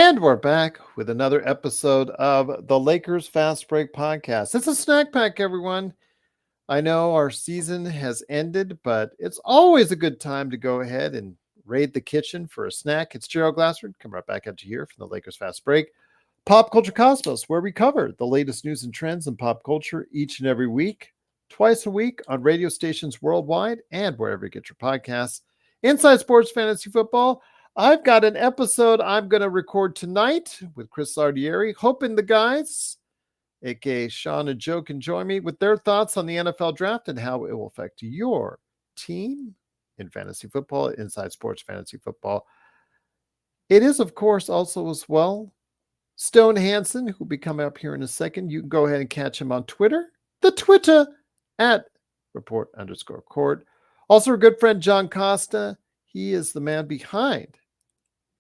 And we're back with another episode of the Lakers Fast Break Podcast. It's a snack pack, everyone. I know our season has ended, but it's always a good time to go ahead and raid the kitchen for a snack. It's Gerald Glassford coming right back at you here from the Lakers Fast Break Pop Culture Cosmos, where we cover the latest news and trends in pop culture each and every week, twice a week on radio stations worldwide and wherever you get your podcasts. Inside Sports Fantasy Football. I've got an episode I'm going to record tonight with Chris Sardieri, hoping the guys, aka Sean and Joe, can join me with their thoughts on the NFL draft and how it will affect your team in fantasy football, Inside Sports Fantasy Football. It is, of course, also as well Stone Hansen, who will be coming up here in a second. You can go ahead and catch him on Twitter, the Twitter at report_court. Also, our good friend John Costa. He is the man behind,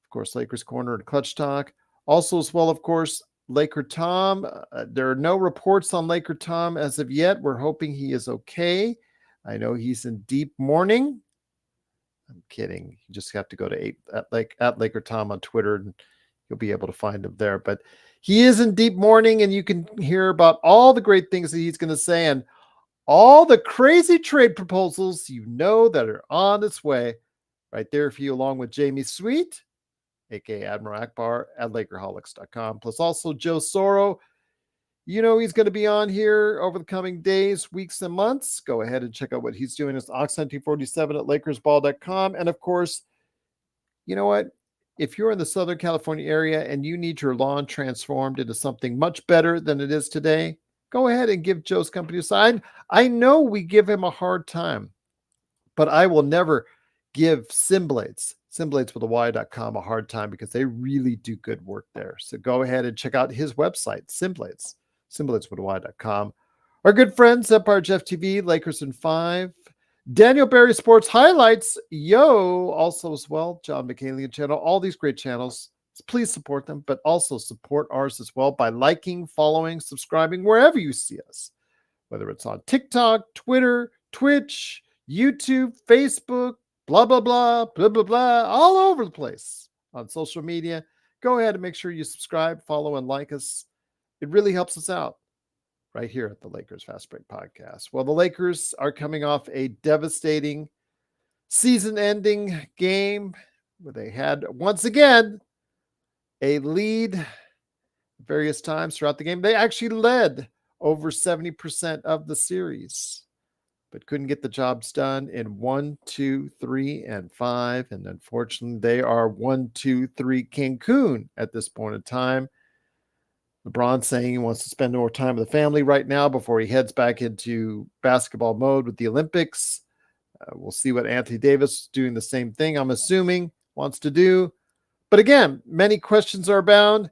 of course, Lakers Corner and Clutch Talk. Also, as well, of course, Laker Tom. There are no reports on Laker Tom as of yet. We're hoping he is okay. I know he's in deep mourning. I'm kidding. You just have to go to at Laker Tom on Twitter, and you'll be able to find him there. But he is in deep mourning, and you can hear about all the great things that he's going to say and all the crazy trade proposals that are on its way right there for you, along with Jamie Sweet, aka Admiral Akbar at Lakerholics.com. Plus also Joe Soro. He's going to be on here over the coming days, weeks, and months. Go ahead and check out what he's doing. It's Ox1947 at LakersBall.com. And of course, you know what? If you're in the Southern California area and you need your lawn transformed into something much better than it is today, go ahead and give Joe's company a sign. I know we give him a hard time, but I will never give Simblades with a Y.com a hard time because they really do good work there. So go ahead and check out his website, Simblades with a Y.com. Our good friends at Bar Jeff TV, Lakers in 5, Daniel Barry Sports Highlights, also as well, John McCallion channel, all these great channels. Please support them, but also support ours as well by liking, following, subscribing, wherever you see us, whether it's on TikTok, Twitter, Twitch, YouTube, Facebook, blah, blah, blah, blah, blah, blah, all over the place on social media. Go ahead and make sure you subscribe, follow, and like us. It really helps us out right here at the Lakers Fast Break Podcast. Well, the Lakers are coming off a devastating season-ending game where they had, once again, a lead various times throughout the game. They actually led over 70% of the series, but couldn't get the jobs done in 1, 2, 3, and 5. And unfortunately, they are 1, 2, 3 Cancun at this point in time. LeBron saying he wants to spend more time with the family right now before he heads back into basketball mode with the Olympics. We'll see what Anthony Davis, doing the same thing, I'm assuming, wants to do. But again, many questions are abound.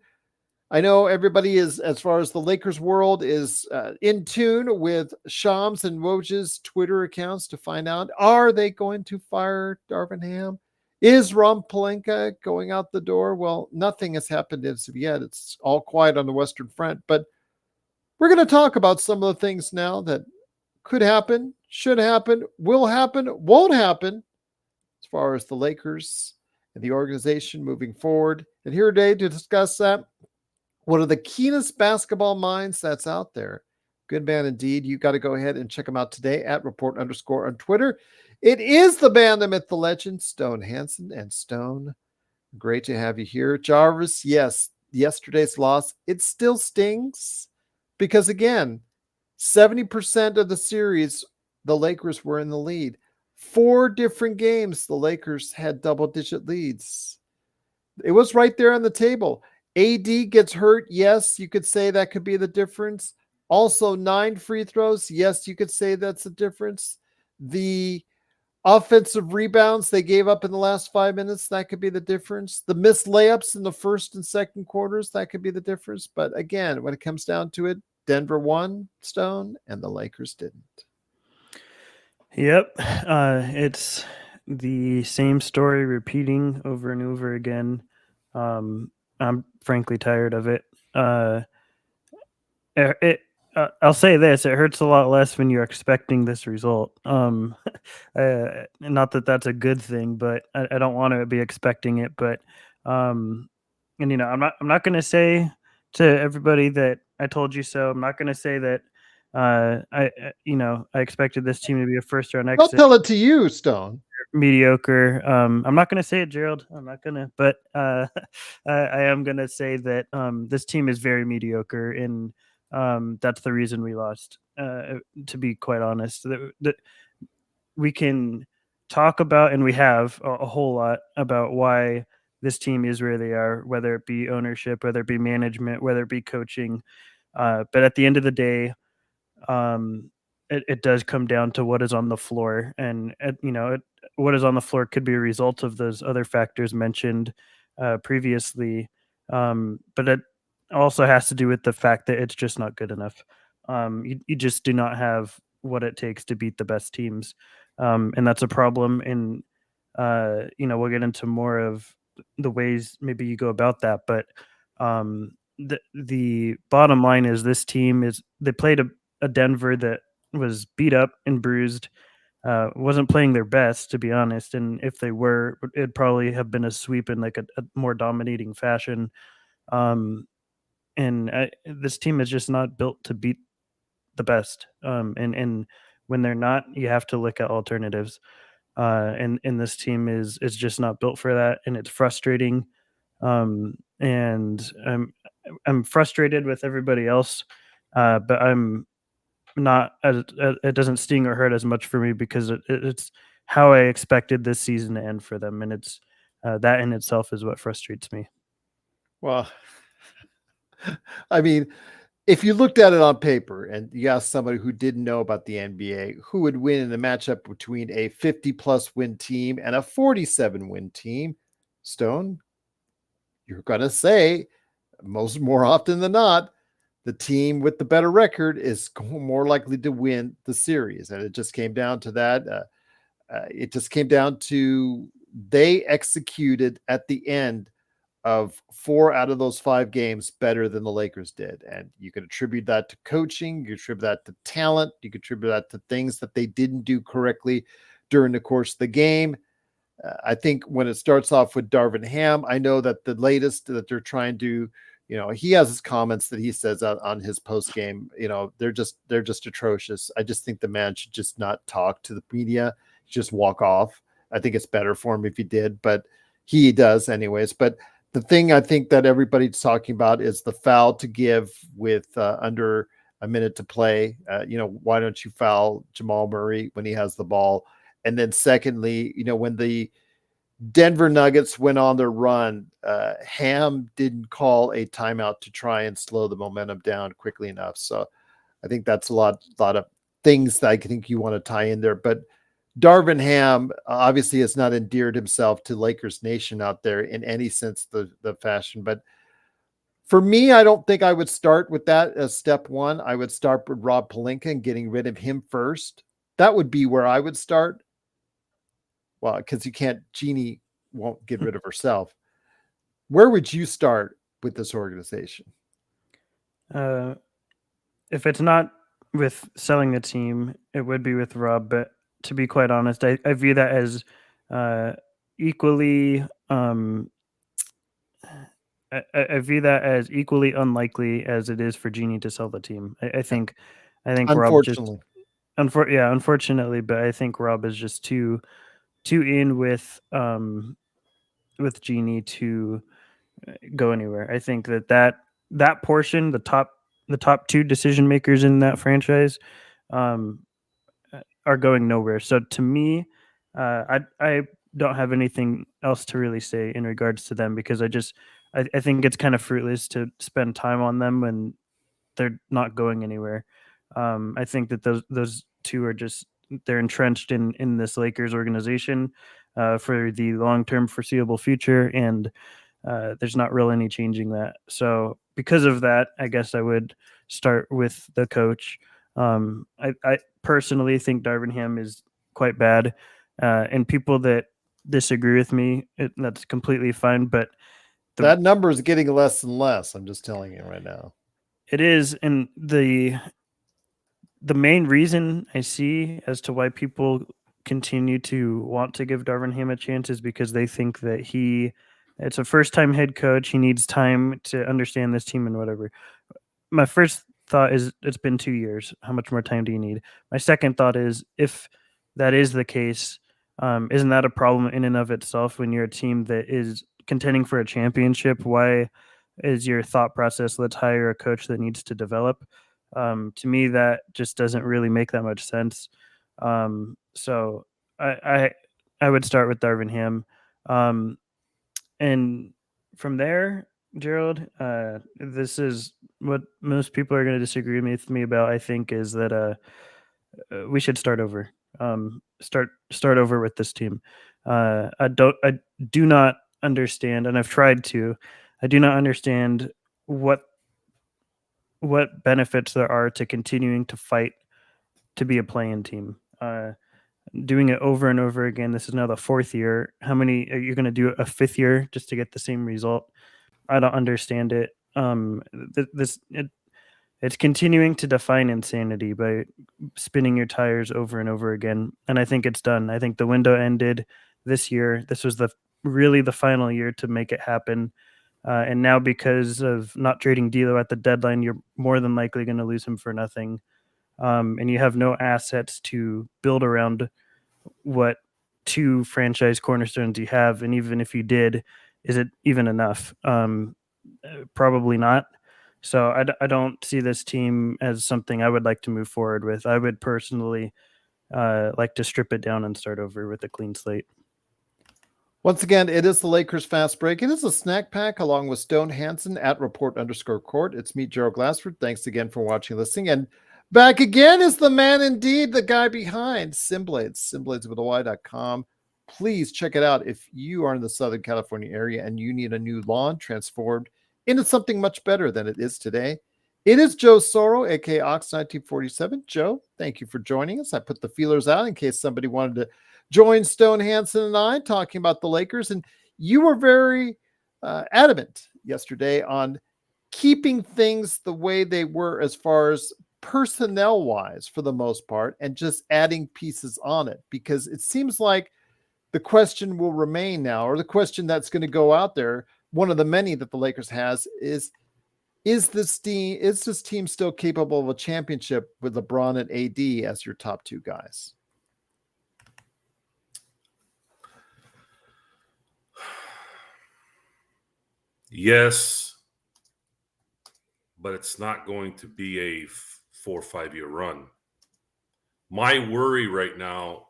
I know everybody is, as far as the Lakers world, is in tune with Shams and Woj's Twitter accounts to find out, are they going to fire Darvin Ham? Is Ron Pelinka going out the door? Well, nothing has happened as of yet. It's all quiet on the Western Front. But we're going to talk about some of the things now that could happen, should happen, will happen, won't happen, as far as the Lakers and the organization moving forward. And here today to discuss that, one of the keenest basketball minds that's out there. Good man indeed. You got to go ahead and check him out today at report_ on Twitter. It is the band, the myth, the legend, Stone Hansen. And Stone, great to have you here. Jarvis, yes, yesterday's loss, it still stings because, again, 70% of the series, the Lakers were in the lead. 4 different games, the Lakers had double-digit leads. It was right there on the table. AD gets hurt. Yes, you could say that could be the difference. Also, 9 free throws. Yes, you could say that's the difference. The offensive rebounds they gave up in the last 5 minutes, that could be the difference. The missed layups in the first and second quarters, that could be the difference. But again, when it comes down to it, Denver won, Stone, and the Lakers didn't. Yep. It's the same story repeating over and over again. I'm frankly tired of it. I'll say this, it hurts a lot less when you're expecting this result. Not that that's a good thing, but I don't want to be expecting it. But and I'm not going to say to everybody that I told you so. I'm not going to say that I expected this team to be a first round I'll exit. tell it to you, Stone. Mediocre. I'm not going to say it, Gerald. I'm not going to, but I am going to say that this team is very mediocre, and that's the reason we lost. To be quite honest, that we can talk about, and we have a whole lot about why this team is where they are, whether it be ownership, whether it be management, whether it be coaching. But at the end of the day, um, it does come down to what is on the floor, and what is on the floor could be a result of those other factors mentioned previously, but it also has to do with the fact that it's just not good enough. You just do not have what it takes to beat the best teams, and that's a problem. And we'll get into more of the ways maybe you go about that, but the bottom line is this team is they played a Denver that was beat up and bruised, wasn't playing their best, to be honest. And if they were, it'd probably have been a sweep in like a more dominating fashion. Um, and this team is just not built to beat the best. And when they're not, you have to look at alternatives. And this team is just not built for that, and it's frustrating. And I'm frustrated with everybody else, but I'm not it doesn't sting or hurt as much for me because it's how I expected this season to end for them, and it's that in itself is what frustrates me. Well, I mean, if you looked at it on paper and you asked somebody who didn't know about the NBA who would win in a matchup between a 50-plus win team and a 47-win team, Stone, you're going to say more often than not, the team with the better record is more likely to win the series. And it just came down to that. It just came down to they executed at the end of 4 out of those 5 games better than the Lakers did. And you can attribute that to coaching, you attribute that to talent, you can attribute that to things that they didn't do correctly during the course of the game. I think when it starts off with Darvin Ham, I know that the latest that they're trying to, he has his comments that he says on his post game, they're just atrocious. I just think the man should just not talk to the media, just walk off. I think it's better for him if he did, but he does anyways. But the thing I think that everybody's talking about is the foul to give with under a minute to play. Why don't you foul Jamal Murray when he has the ball? And then secondly, when the Denver Nuggets went on their run, Ham didn't call a timeout to try and slow the momentum down quickly enough. So I think that's a lot of things that I think you want to tie in there. But Darvin Ham obviously has not endeared himself to Lakers Nation out there in any sense of the fashion. But for me, I don't think I would start with that as step one. I would start with Rob Pelinka and getting rid of him first. That would be where I would start. Well, because Jeannie won't get rid of herself. Where would you start with this organization? If it's not with selling the team, it would be with Rob. But to be quite honest, I view that as equally. I view that as equally unlikely as it is for Jeannie to sell the team. I think Rob just unfortunately, but I think Rob is just too in with Jeannie to go anywhere. I think that portion, the top 2 decision makers in that franchise, are going nowhere. So to me, I don't have anything else to really say in regards to them because I think it's kind of fruitless to spend time on them when they're not going anywhere. I think that those 2 are just they're entrenched in this Lakers organization for the long term foreseeable future, and there's not really any changing that. So because of that, I guess I would start with the coach. I personally think Darvin Ham is quite bad, and people that disagree with me, that's completely fine. But that number is getting less and less. I'm just telling you right now. It is, and the main reason I see as to why people continue to want to give Darvin Ham a chance is because they think that he It's a first-time head coach. He needs time to understand this team and whatever. My first thought is it's been 2 years. How much more time do you need? My second thought is if that is the case, isn't that a problem in and of itself when you're a team that is contending for a championship? Why is your thought process, let's hire a coach that needs to develop? To me, that just doesn't really make that much sense. So I would start with Darvin Ham. And from there, Gerald, this is what most people are going to disagree with me about. I think is that we should start over. Start over with this team. I do not understand, and I've tried to. I do not understand what benefits there are to continuing to fight to be a play-in team. Doing it over and over again. This is now the 4th year. How many are you going to do a 5th year just to get the same result? I don't understand it. It's continuing to define insanity by spinning your tires over and over again. And I think it's done. I think the window ended this year. This was really the final year to make it happen. And now because of not trading D'Lo at the deadline, you're more than likely going to lose him for nothing. And you have no assets to build around what 2 franchise cornerstones you have. And even if you did, is it even enough? Probably not. So I don't see this team as something I would like to move forward with. I would personally like to strip it down and start over with a clean slate. Once again, it is the Lakers Fast Break. It is a snack pack along with Stone Hansen at report_court. It's me, Gerald Glassford. Thanks again for watching and listening. And back again is the man indeed, the guy behind Simblades, simblades.com. Please check it out if you are in the Southern California area and you need a new lawn transformed into something much better than it is today. It is Joe Soro, aka Ox1947. Joe, thank you for joining us. I put the feelers out in case somebody wanted to join Stone Hansen and I talking about the Lakers. And you were very adamant yesterday on keeping things the way they were as far as personnel wise for the most part and just adding pieces on it, because it seems like the question will remain now, or the question that's going to go out there, one of the many that the Lakers has is this team still capable of a championship with LeBron and AD as your top 2 guys? Yes, but it's not going to be a 4 or 5 year run. My worry right now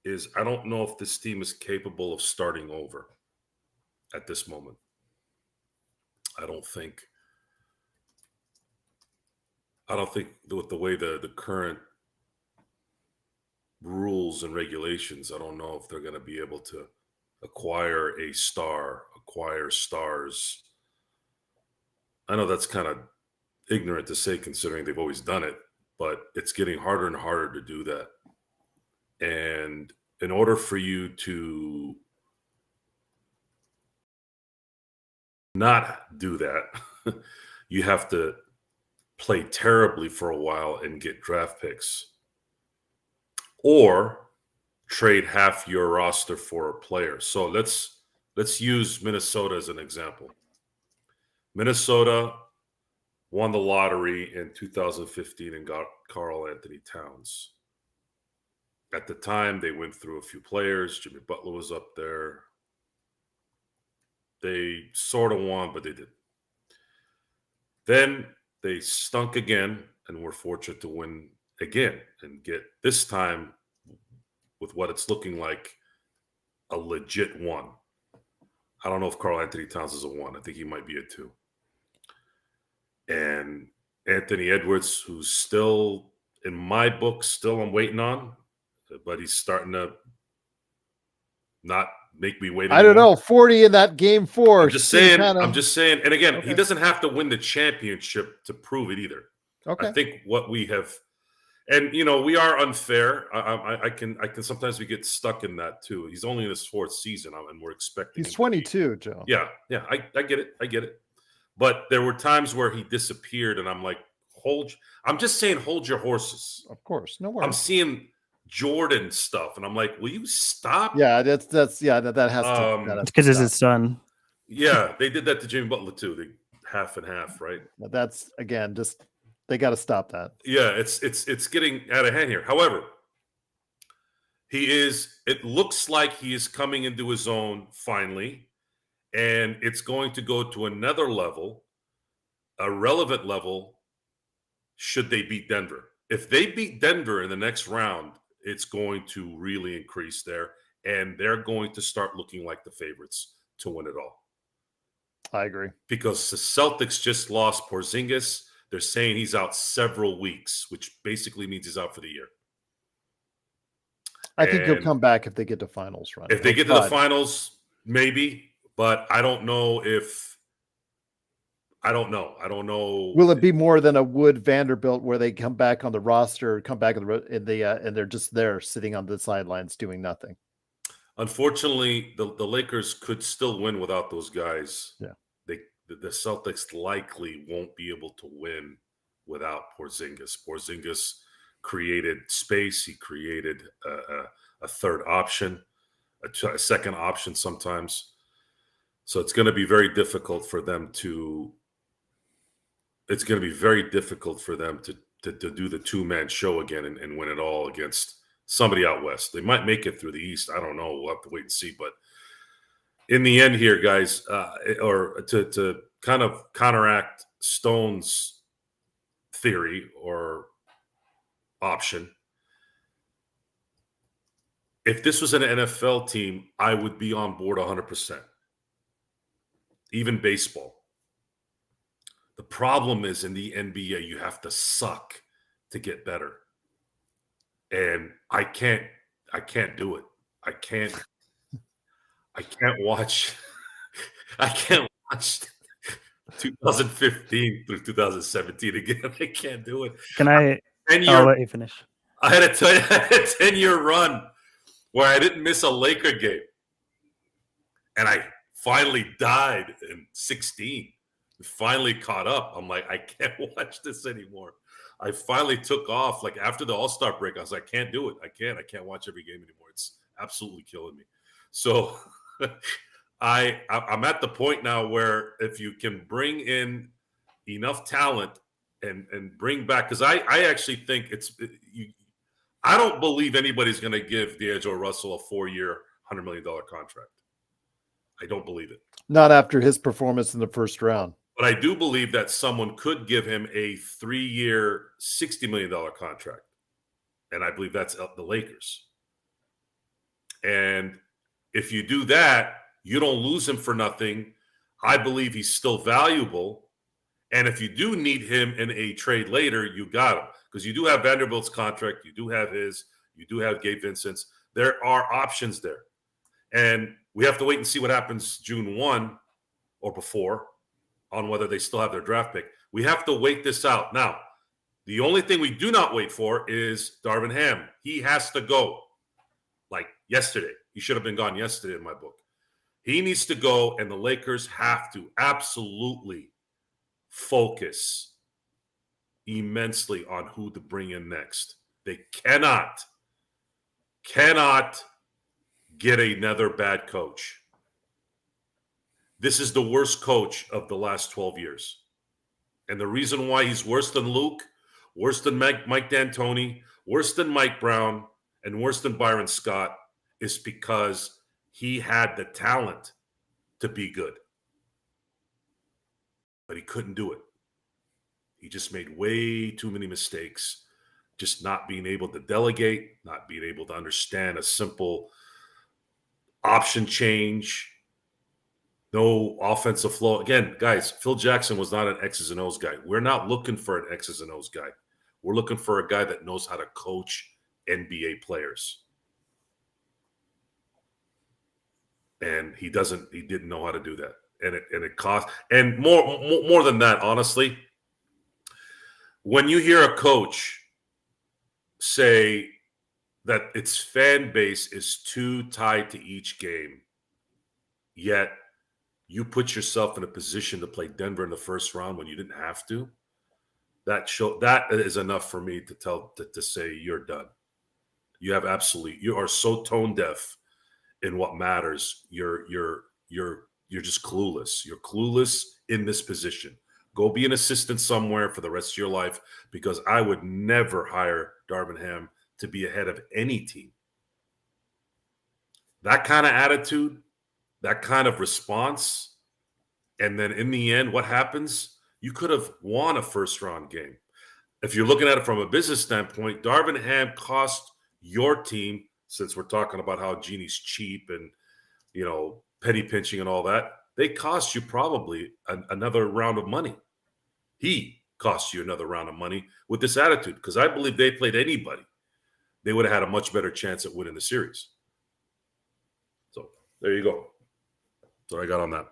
is I don't know if this team is capable of starting over at this moment. I don't think with the way the current rules and regulations, I don't know if they're going to be able to acquire stars. I know that's kind of ignorant to say considering they've always done it, but it's getting harder and harder to do that. And in order for you to not do that, you have to play terribly for a while and get draft picks, or trade half your roster for a player. So let's use Minnesota as an example. Minnesota won the lottery in 2015 and got Karl Anthony Towns. At the time, they went through a few players. Jimmy Butler was up there. They sort of won, but they didn't. Then they stunk again and were fortunate to win again and get, this time, with what it's looking like, a legit 1. I don't know if Karl Anthony Towns is a 1. I think he might be a 2. And Anthony Edwards, who's still, in my book, I'm waiting on, but he's starting to not make me wait anymore. I don't know, 40 in that game 4. I'm just saying. And again, okay, he doesn't have to win the championship to prove it either. Okay. I think what we have, and we are unfair. I can sometimes we get stuck in that too. He's only in his 4th season, and we're expecting. He's 22, Joe. Yeah. I get it. But there were times where he disappeared, and I'm like, I'm just saying, hold your horses. Of course, no worries. I'm seeing Jordan stuff, and I'm like, will you stop? Yeah, that has to. It's because it's his son. Yeah, they did that to Jimmy Butler too. They half and half, right? That's again, just they got to stop that. Yeah, it's getting out of hand here. However, it looks like he is coming into his own finally, and it's going to go to another level, a relevant level, should they beat Denver. If they beat Denver in the next round, it's going to really increase there, and they're going to start looking like the favorites to win it all. I agree. Because the Celtics just lost Porzingis. They're saying he's out several weeks, which basically means he's out for the year. I think he'll come back if they get to finals run. If they get to the finals, maybe, but I don't know. I don't know. Will it be more than a Wood Vanderbilt where they come back on the roster, come back and they're just there sitting on the sidelines doing nothing? Unfortunately, the Lakers could still win without those guys. Yeah. The Celtics likely won't be able to win without Porzingis. Porzingis created space. He created a third option, a second option sometimes. So it's going to be very difficult for them to. It's going to be very difficult for them to do the two-man show again and win it all against somebody out west. They might make it through the East. I don't know. We'll have to wait and see. But in the end here, guys, or to kind of counteract Stone's theory or option, if this was an NFL team, I would be on board 100%. Even baseball. The problem is in the NBA, you have to suck to get better. And I can't do it. I can't watch 2015 through 2017 again. I can't do it. I'll let you finish. I had a 10-year run where I didn't miss a Laker game. And I finally died in 16. Finally caught up. I'm like, I can't watch this anymore. I finally took off. Like after the All-Star break, I was like, I can't do it. I can't watch every game anymore. It's absolutely killing me. So I'm at the point now where if you can bring in enough talent and bring back, because I actually think I don't believe anybody's going to give D'Angelo Russell a 4-year, $100 million contract. I don't believe it. Not after his performance in the first round. But I do believe that someone could give him a 3-year, $60 million contract. And I believe that's the Lakers. And if you do that, you don't lose him for nothing. I believe he's still valuable. And if you do need him in a trade later, you got him. Because you do have Vanderbilt's contract. You do have his. You do have Gabe Vincent's. There are options there. And we have to wait and see what happens June 1 or before on whether they still have their draft pick. We have to wait this out. Now, the only thing we do not wait for is Darvin Ham. He has to go like yesterday. He should have been gone yesterday in my book. He needs to go, and the Lakers have to absolutely focus immensely on who to bring in next. They cannot get another bad coach. This is the worst coach of the last 12 years. And the reason why he's worse than Luke, worse than Mike D'Antoni, worse than Mike Brown, and worse than Byron Scott is because he had the talent to be good. But he couldn't do it. He just made way too many mistakes, just not being able to delegate, not being able to understand a simple option change, no offensive flow. Again, guys, Phil Jackson was not an X's and O's guy. We're not looking for an X's and O's guy. We're looking for a guy that knows how to coach NBA players. And he didn't know how to do that. And it cost. And more than that, honestly, when you hear a coach say that its fan base is too tied to each game, yet you put yourself in a position to play Denver in the first round when you didn't have to, that is enough for me to say you're done. You are so tone deaf in what matters. You're You're just clueless. You're clueless in this position. Go be an assistant somewhere for the rest of your life, because I would never hire Darvin Ham to be ahead of any team. That kind of attitude, that kind of response, and then in the end, what happens? You could have won a first-round game. If you're looking at it from a business standpoint, Darvin Ham cost your team, since we're talking about how Genie's cheap and, penny pinching and all that, they cost you probably another round of money. He cost you another round of money with this attitude, because I believe they played anybody, they would have had a much better chance at winning the series. So there you go. That's what I got on that.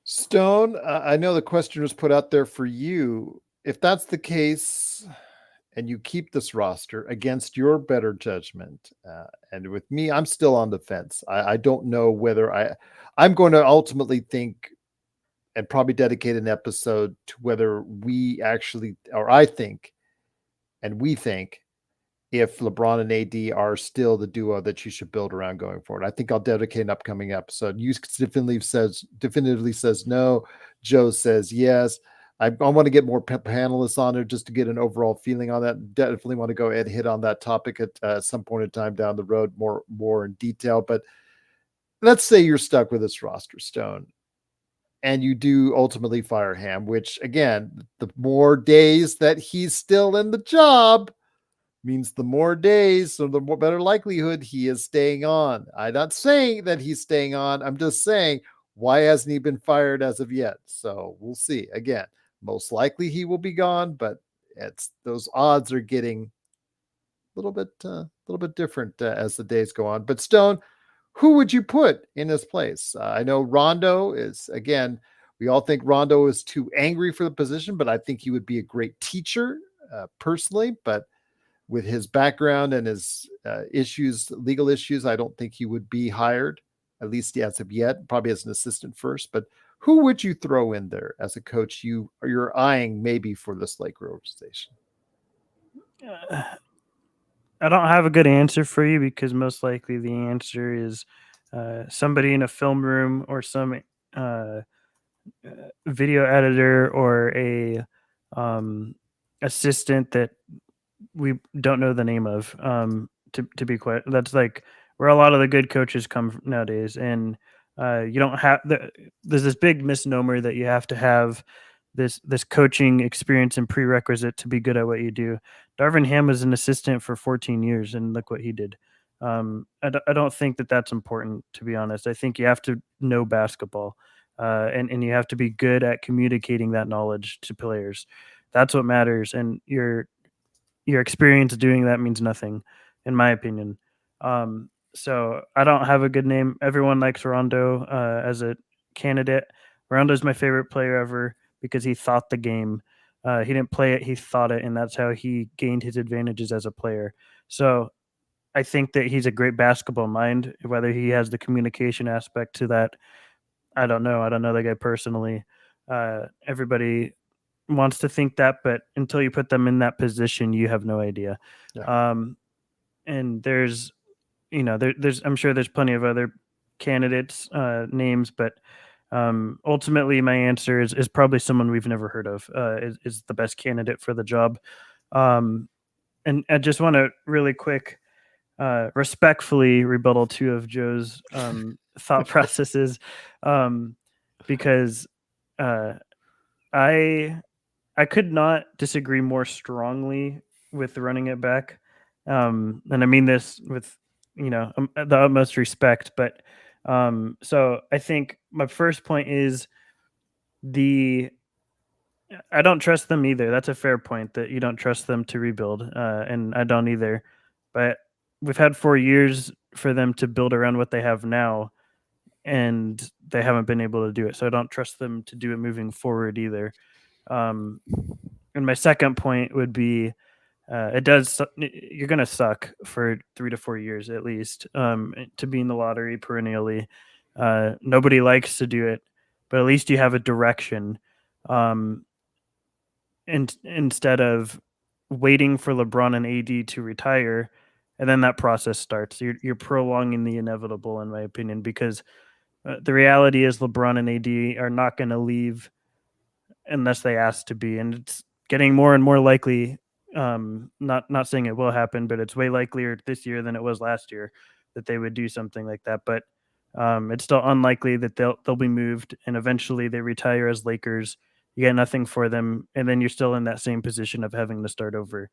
Stone, I know the question was put out there for you. If that's the case, and you keep this roster against your better judgment, and with me, I'm still on the fence. I don't know whether I'm going to ultimately think and probably dedicate an episode to whether we actually, or I think, and we think, if LeBron and AD are still the duo that you should build around going forward. I think I'll dedicate an upcoming episode. You definitively says no. Joe says yes. I want to get more panelists on there just to get an overall feeling on that. Definitely want to go ahead and hit on that topic at some point in time down the road, more in detail. But let's say you're stuck with this roster, Stone, and you do ultimately fire Ham, which again, the more days that he's still in the job means the more days, so the more better likelihood he is staying on. I'm not saying that he's staying on. I'm just saying, why hasn't he been fired as of yet? So we'll see. Again, most likely he will be gone, but those odds are getting a little bit different as the days go on. But Stone, who would you put in his place? I know Rondo is, again, we all think Rondo is too angry for the position, but I think he would be a great teacher personally. But with his background and his legal issues, I don't think he would be hired, at least as of yet, probably as an assistant first. But who would you throw in there as a coach you're eyeing maybe for this Laker organization? I don't have a good answer for you, because most likely the answer is somebody in a film room, or some video editor, or a assistant that we don't know the name of. To be quite, that's like where a lot of the good coaches come from nowadays. And you don't have there's this big misnomer that you have to have this coaching experience and prerequisite to be good at what you do. Darvin Ham was an assistant for 14 years, and look what he did. I don't think that that's important, to be honest. I think you have to know basketball, and you have to be good at communicating that knowledge to players. That's what matters. And your experience doing that means nothing, in my opinion. So I don't have a good name. Everyone likes Rondo as a candidate. Rondo's my favorite player ever, because he thought the game. He didn't play it, he thought it, and that's how he gained his advantages as a player. So I think that he's a great basketball mind. Whether he has the communication aspect to that, I don't know. I don't know the guy personally. Everybody wants to think that, but until you put them in that position, you have no idea. Yeah. And there's I'm sure there's plenty of other candidates names, but ultimately my answer is probably someone we've never heard of is the best candidate for the job. And I just want to really quick respectfully rebuttal two of Joe's thought processes, because I could not disagree more strongly with running it back. And I mean this with, the utmost respect, but so I think my first point is I don't trust them either. That's a fair point, that you don't trust them to rebuild. And I don't either, but we've had 4 years for them to build around what they have now, and they haven't been able to do it. So I don't trust them to do it moving forward either. And my second point would be, you're going to suck for 3 to 4 years at least, to be in the lottery perennially. Nobody likes to do it, but at least you have a direction. And instead of waiting for LeBron and AD to retire, and then that process starts, you're prolonging the inevitable, in my opinion, because The reality is LeBron and AD are not going to leave unless they ask to be, and it's getting more and more likely. Not saying it will happen, but it's way likelier this year than it was last year that they would do something like that. But it's still unlikely that they'll be moved, and eventually they retire as Lakers. You get nothing for them, and then you're still in that same position of having to start over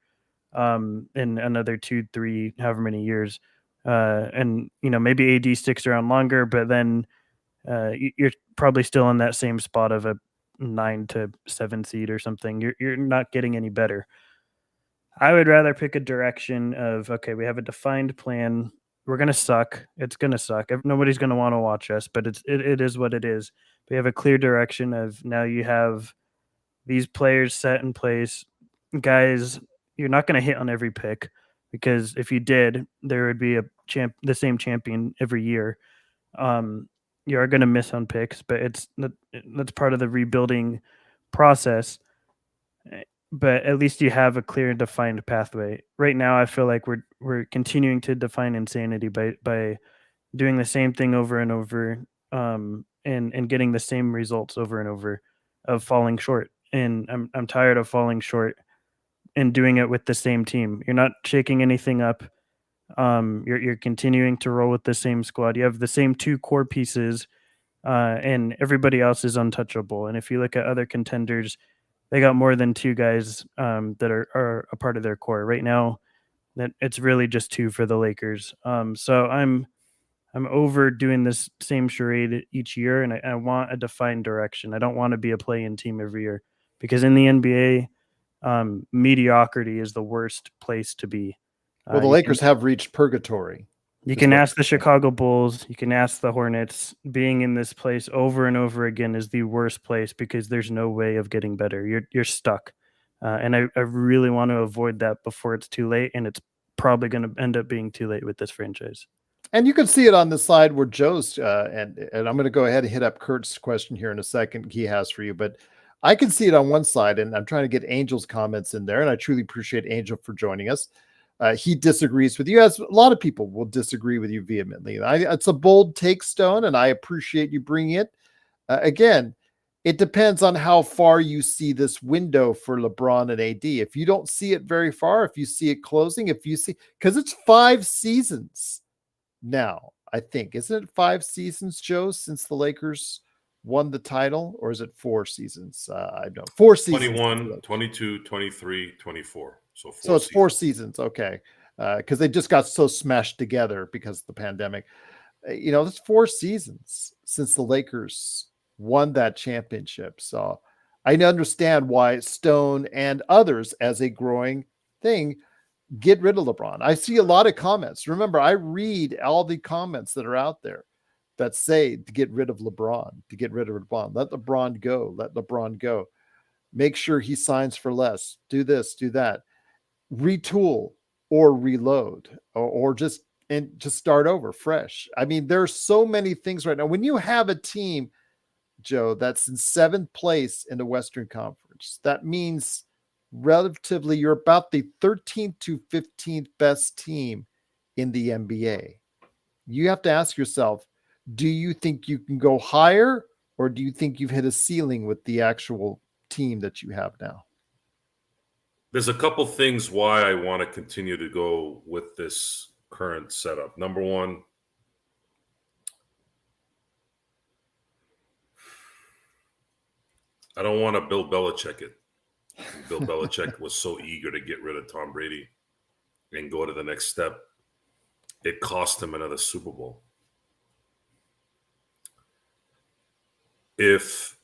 in another 2, 3, however many years. And maybe AD sticks around longer, but then you're probably still in that same spot of a 9 to 7 seed or something. You're not getting any better. I would rather pick a direction of, okay, we have a defined plan. We're gonna suck. It's gonna suck. Nobody's gonna want to watch us, but it is what it is. We have a clear direction of now you have these players set in place. Guys, you're not gonna hit on every pick because if you did, there would be the same champion every year. You are gonna miss on picks, but that's part of the rebuilding process. But at least you have a clear and defined pathway. Right now, I feel like we're continuing to define insanity by doing the same thing over and over, and getting the same results over and over of falling short. And I'm tired of falling short and doing it with the same team. You're not shaking anything up. You're continuing to roll with the same squad. You have the same two core pieces, and everybody else is untouchable. And if you look at other contenders, they got more than two guys that are a part of their core right now. That it's really just two for the Lakers. So I'm over doing this same charade each year, and I want a defined direction. I don't want to be a play-in team every year because in the NBA, mediocrity is the worst place to be. Well, the Lakers have reached purgatory. You can ask the Chicago Bulls, you can ask the Hornets. Being in this place over and over again is the worst place because there's no way of getting better. You're stuck. And I really want to avoid that before it's too late, and it's probably going to end up being too late with this franchise. And you can see it on the side where Joe's, and I'm going to go ahead and hit up Kurt's question here in a second he has for you, but I can see it on one side, and I'm trying to get Angel's comments in there, and I truly appreciate Angel for joining us. He disagrees with you, as a lot of people will disagree with you vehemently. It's a bold take, Stone, and I appreciate you bringing it. Again, it depends on how far you see this window for LeBron and AD. If you don't see it very far, if you see it closing, because it's 5 seasons now, I think. Isn't it 5 seasons, Joe, since the Lakers won the title? Or is it 4 seasons? I don't know. 4 seasons. 21, 22, 23, 24. So it's 4 seasons. Okay. Because they just got so smashed together because of the pandemic. It's 4 seasons since the Lakers won that championship. So I understand why Stone and others, as a growing thing, get rid of LeBron. I see a lot of comments. Remember, I read all the comments that are out there that say to get rid of LeBron, Let LeBron go. Let LeBron go. Make sure he signs for less. Do this, do that. Retool or reload or just start over fresh. I mean, there's so many things right now. When you have a team, Joe, that's in 7th place in the Western Conference, that means relatively you're about the 13th to 15th best team in the NBA. You have to ask yourself, do you think you can go higher, or do you think you've hit a ceiling with the actual team that you have now? There's a couple things why I want to continue to go with this current setup. Number one, I don't want to Bill Belichick it. Bill Belichick was so eager to get rid of Tom Brady and go to the next step. It cost him another Super Bowl. If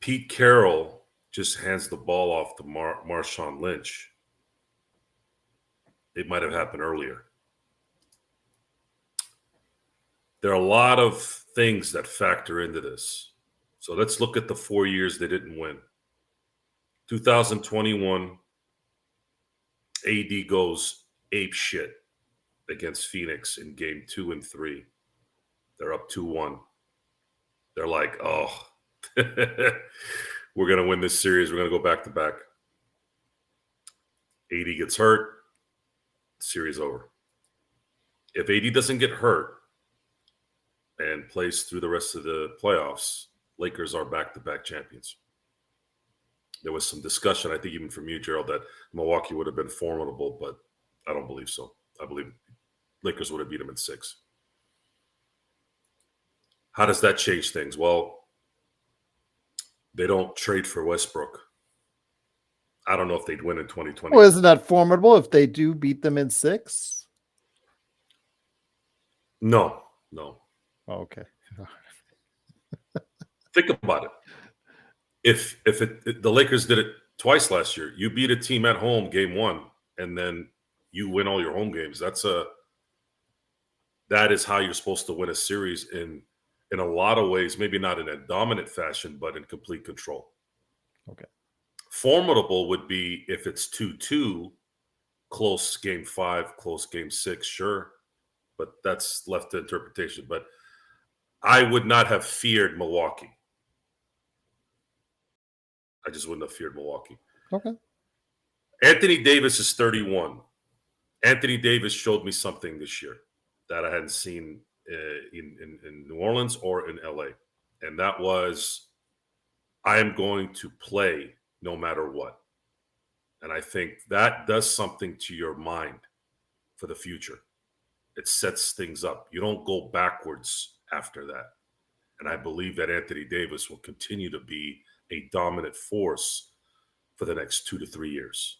Pete Carroll just hands the ball off to Marshawn Lynch, it might have happened earlier. There are a lot of things that factor into this. So let's look at the 4 years they didn't win. 2021, AD goes ape shit against Phoenix in game 2 and 3. They're up 2-1. They're like, oh, we're going to win this series. We're going to go back to back. AD gets hurt. Series over. If AD doesn't get hurt, and plays through the rest of the playoffs, Lakers are back-to-back champions. There was some discussion, I think even from you, Gerald, that Milwaukee would have been formidable, but I don't believe so. I believe Lakers would have beat them in 6. How does that change things? Well, they don't trade for Westbrook. I don't know if they'd win in 2020. Well, isn't that formidable if they do beat them in 6? No. Okay. Think about it. If the Lakers did it twice last year, you beat a team at home game 1, and then you win all your home games. That is how you're supposed to win a series in a lot of ways, maybe not in a dominant fashion, but in complete control. Okay. Formidable would be if it's 2-2, close game 5, close game 6, sure. But that's left to interpretation. But I would not have feared Milwaukee. I just wouldn't have feared Milwaukee. Okay. Anthony Davis is 31. Anthony Davis showed me something this year that I hadn't seen in New Orleans or in LA. And that was, I am going to play no matter what. And I think that does something to your mind for the future. It sets things up. You don't go backwards after that. And I believe that Anthony Davis will continue to be a dominant force for the next 2 to 3 years.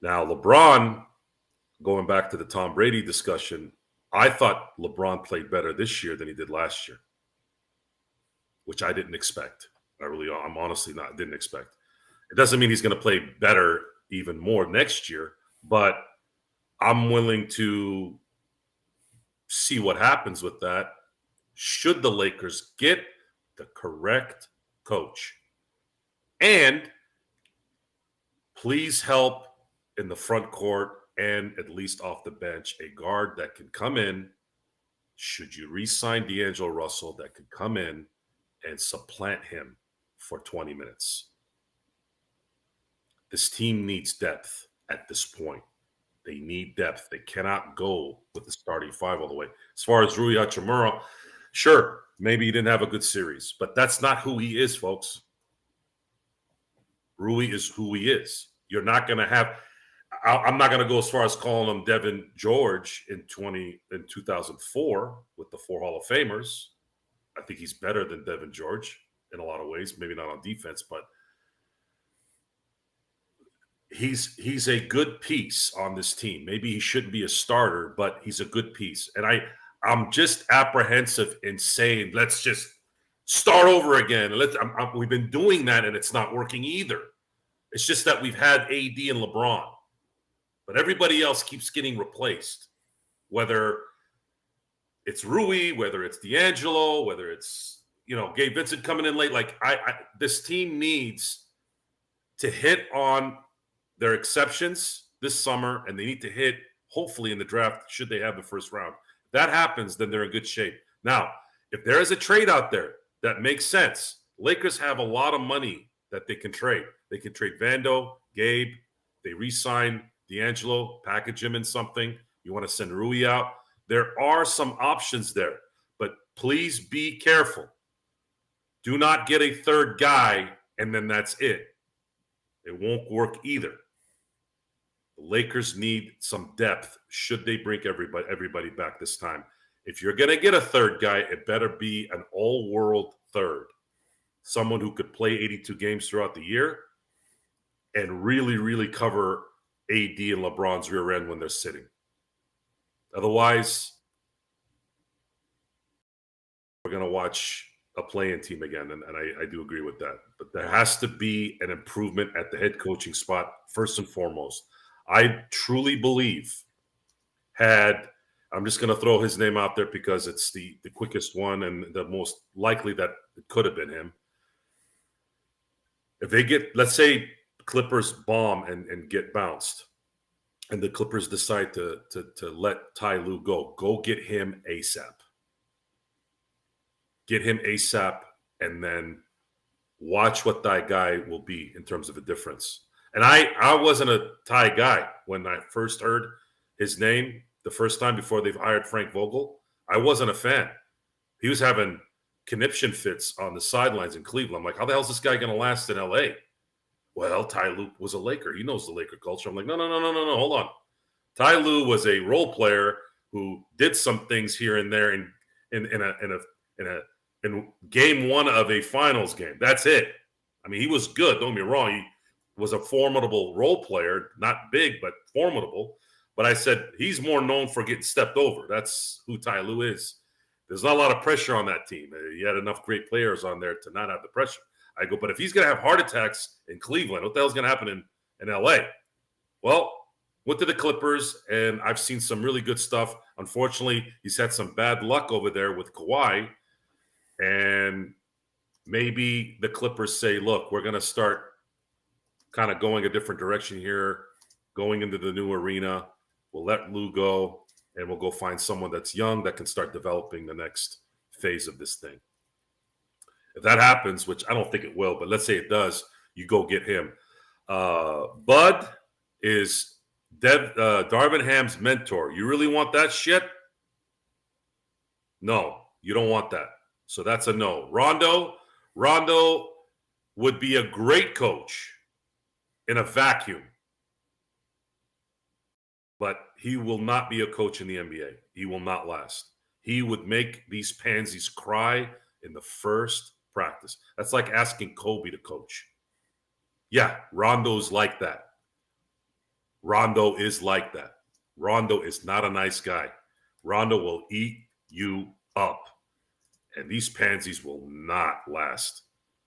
Now, LeBron, going back to the Tom Brady discussion, I thought LeBron played better this year than he did last year, which I didn't expect. I'm honestly didn't expect. It doesn't mean he's going to play better even more next year, but I'm willing to see what happens with that should the Lakers get the correct coach. And please help in the front court and at least off the bench, a guard that can come in, should you re-sign D'Angelo Russell, that could come in and supplant him for 20 minutes. This team needs depth at this point. They need depth. They cannot go with the starting 5 all the way. As far as Rui Hachimura, sure, maybe he didn't have a good series, but that's not who he is, folks. Rui is who he is. You're not going to have – I'm not going to go as far as calling him Devin George in 2004 with the 4 Hall of Famers. I think he's better than Devin George in a lot of ways, maybe not on defense, but he's a good piece on this team. Maybe he shouldn't be a starter, but he's a good piece. And I'm just apprehensive in saying, let's just start over again. We've been doing that, and it's not working either. It's just that we've had AD and LeBron, but everybody else keeps getting replaced, whether it's Rui, whether it's D'Angelo, whether it's, Gabe Vincent coming in late. Like this team needs to hit on their exceptions this summer, and they need to hit, hopefully, in the draft, should they have the first round. If that happens, then they're in good shape. Now, if there is a trade out there that makes sense, Lakers have a lot of money that they can trade. They can trade Vando, Gabe. They re-sign D'Angelo, package him in something. You want to send Rui out. There are some options there, but please be careful. Do not get a third guy, and then that's it. It won't work either. The Lakers need some depth should they bring everybody back this time. If you're going to get a third guy, it better be an all-world third. Someone who could play 82 games throughout the year and really, really cover AD and LeBron's rear end when they're sitting. Otherwise, we're going to watch a play-in team again, and I do agree with that. But there has to be an improvement at the head coaching spot, first and foremost. I truly believe I'm just going to throw his name out there because it's the quickest one and the most likely that it could have been him. If they get, let's say, Clippers bomb and get bounced, and the Clippers decide to let Ty Lue go get him ASAP. Get him ASAP, and then watch what that guy will be in terms of a difference. And I wasn't a Ty guy when I first heard his name the first time before they've hired Frank Vogel. I wasn't a fan. He was having conniption fits on the sidelines in Cleveland. I'm like, how the hell is this guy going to last in LA? Well, Ty Lue was a Laker. He knows the Laker culture. I'm like, no, hold on. Ty Lue was a role player who did some things here and there in game one of a finals game. That's it. I mean, he was good. Don't get me wrong. He was a formidable role player, not big, but formidable. But I said he's more known for getting stepped over. That's who Ty Lue is. There's not a lot of pressure on that team. He had enough great players on there to not have the pressure. I go, but if he's going to have heart attacks in Cleveland, what the hell's going to happen in LA? Well, went to the Clippers, and I've seen some really good stuff. Unfortunately, he's had some bad luck over there with Kawhi. And maybe the Clippers say, look, we're going to start kind of going a different direction here, going into the new arena. We'll let Lue go, and we'll go find someone that's young that can start developing the next phase of this thing. If that happens, which I don't think it will, but let's say it does, you go get him. Bud is Darvin Ham's mentor. You really want that shit? No, you don't want that. So that's a no. Rondo would be a great coach in a vacuum, but he will not be a coach in the NBA. He will not last. He would make these pansies cry in the first practice. That's like asking Kobe to coach. Yeah, Rondo's like that. Rondo is like that. Rondo is not a nice guy. Rondo will eat you up. And these pansies will not last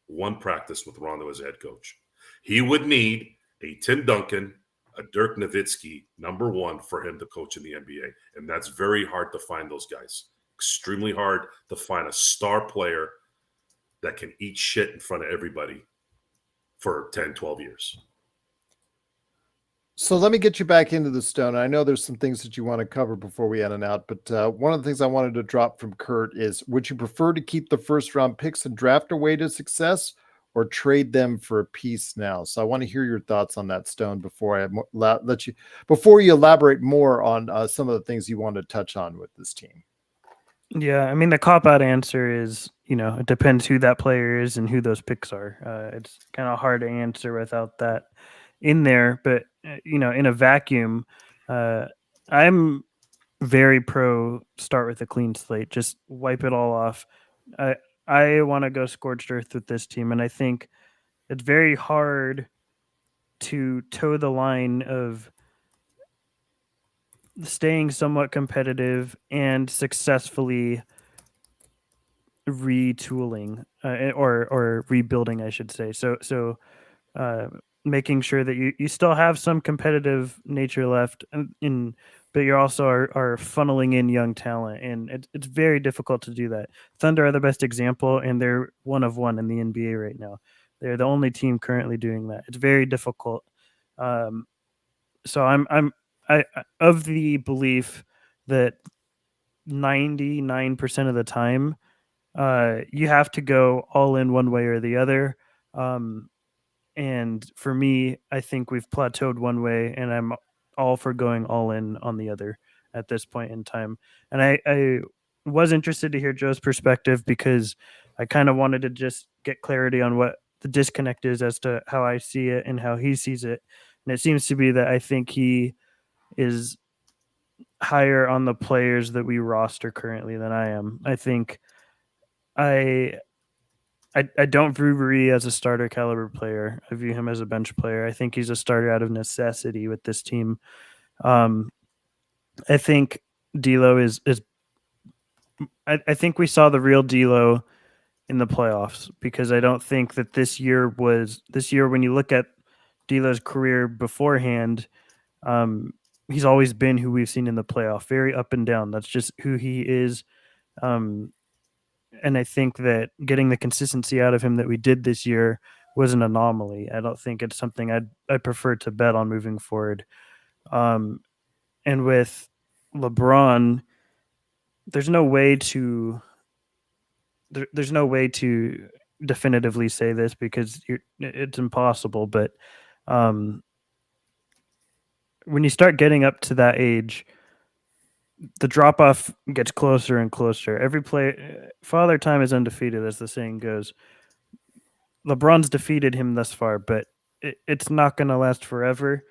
one practice with Rondo as head coach. He would need a Tim Duncan, a Dirk Nowitzki, number one, for him to coach in the NBA. And that's very hard to find those guys. Extremely hard to find a star player that can eat shit in front of everybody for 10, 12 years. So let me get you back into the Stone. I know there's some things that you want to cover before we end and out, but one of the things I wanted to drop from Kurt is, would you prefer to keep the first round picks and draft away to success, or trade them for a piece now? So I want to hear your thoughts on that, Stone, before you elaborate more on some of the things you want to touch on with this team. Yeah, I mean, the cop-out answer is, it depends who that player is and who those picks are. It's kind of hard to answer without that in there. But, in a vacuum, I'm very pro start with a clean slate. Just wipe it all off. I want to go scorched earth with this team, and I think it's very hard to toe the line of staying somewhat competitive and successfully retooling or rebuilding, I should say. So making sure that you still have some competitive nature left, but you also are funneling in young talent, and it's very difficult to do that. Thunder are the best example, and they're one of one in the NBA right now. They're the only team currently doing that. It's very difficult. So I'm of the belief that 99% of the time, you have to go all in one way or the other. And for me, I think we've plateaued one way, and I'm all for going all in on the other at this point in time. And I was interested to hear Joe's perspective, because I kind of wanted to just get clarity on what the disconnect is as to how I see it and how he sees it. And it seems to be that I think he is higher on the players that we roster currently than I am. I think I don't view Rui as a starter caliber player. I view him as a bench player. I think he's a starter out of necessity with this team. I think D'Lo is I think we saw the real D'Lo in the playoffs, because I don't think that this year when you look at D'Lo's career beforehand, he's always been who we've seen in the playoff, very up and down. That's just who he is. And I think that getting the consistency out of him that we did this year was an anomaly. I don't think it's something I'd prefer to bet on moving forward. And with LeBron, there's no way to definitively say this, because it's impossible. But when you start getting up to that age, the drop off gets closer and closer. Every play, Father Time is undefeated, as the saying goes. LeBron's defeated him thus far, but it's not going to last forever.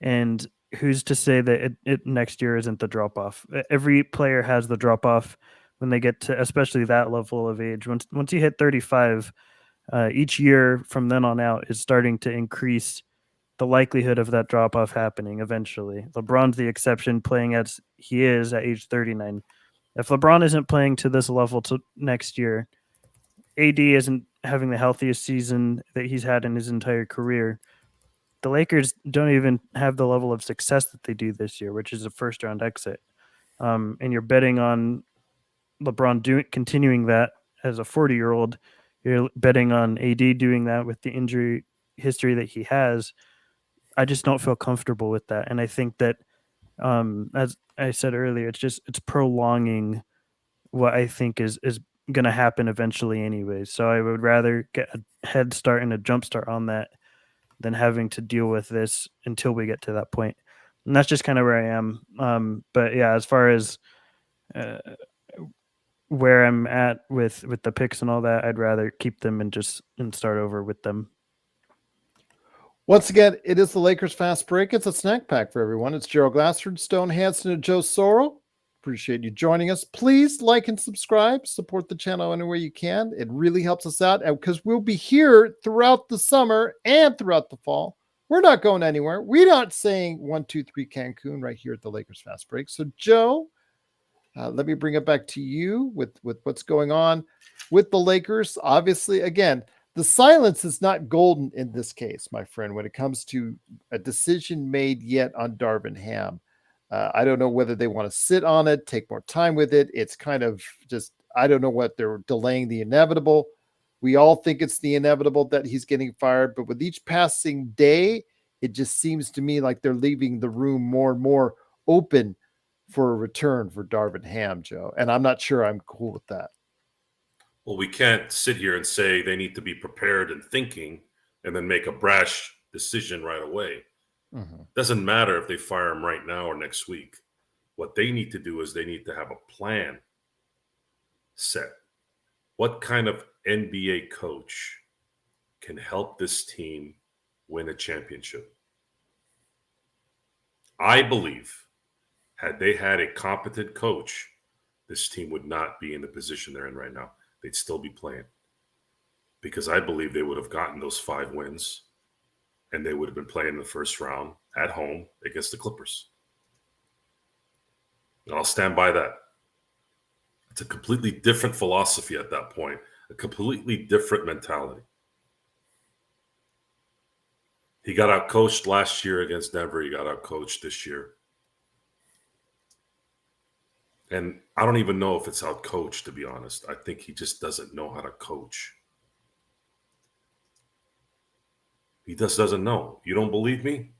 And who's to say that it next year isn't the drop off? Every player has the drop off when they get to, especially that level of age. Once you hit 35, each year from then on out is starting to increase the likelihood of that drop off happening eventually. LeBron's the exception, playing as he is at age 39. If LeBron isn't playing to this level to next year, AD isn't having the healthiest season that he's had in his entire career. The Lakers don't even have the level of success that they do this year, which is a first round exit. And you're betting on LeBron continuing that as a 40-year-old. You're betting on AD doing that with the injury history that he has. I just don't feel comfortable with that. And I think that, as I said earlier, it's prolonging what I think is going to happen eventually anyway. So I would rather get a head start and a jump start on that than having to deal with this until we get to that point. And that's just kind of where I am. But yeah, as far as where I'm at with the picks and all that, I'd rather keep them and start over with them. Once again, it is the Lakers Fast Break. It's a snack pack for everyone. It's Gerald Glassford, Stone Hansen, and Joe Sorrell. Appreciate you joining us. Please like and subscribe. Support the channel any way you can. It really helps us out because we'll be here throughout the summer and throughout the fall. We're not going anywhere. We're not saying 1, 2, 3 Cancun right here at the Lakers Fast Break. So, Joe, let me bring it back to you with what's going on with the Lakers. Obviously, again, the silence is not golden in this case, my friend, when it comes to a decision made yet on Darvin Ham. I don't know whether they want to sit on it, take more time with it. It's kind of just, I don't know what they're delaying the inevitable. We all think it's the inevitable that he's getting fired, but with each passing day, it just seems to me like they're leaving the room more and more open for a return for Darvin Ham, Joe. And I'm not sure I'm cool with that. Well, we can't sit here and say they need to be prepared and thinking and then make a brash decision right away. Mm-hmm. Doesn't matter if they fire him right now or next week. What they need to do is they need to have a plan set. What kind of NBA coach can help this team win a championship? I believe had they had a competent coach, this team would not be in the position they're in right now. They'd still be playing, because I believe they would have gotten those 5 wins and they would have been playing in the first round at home against the Clippers. And I'll stand by that. It's a completely different philosophy at that point, a completely different mentality. He got out-coached last year against Denver. He got out-coached this year. And I don't even know if it's out-coached, to be honest. I think he just doesn't know how to coach. He just doesn't know. You don't believe me?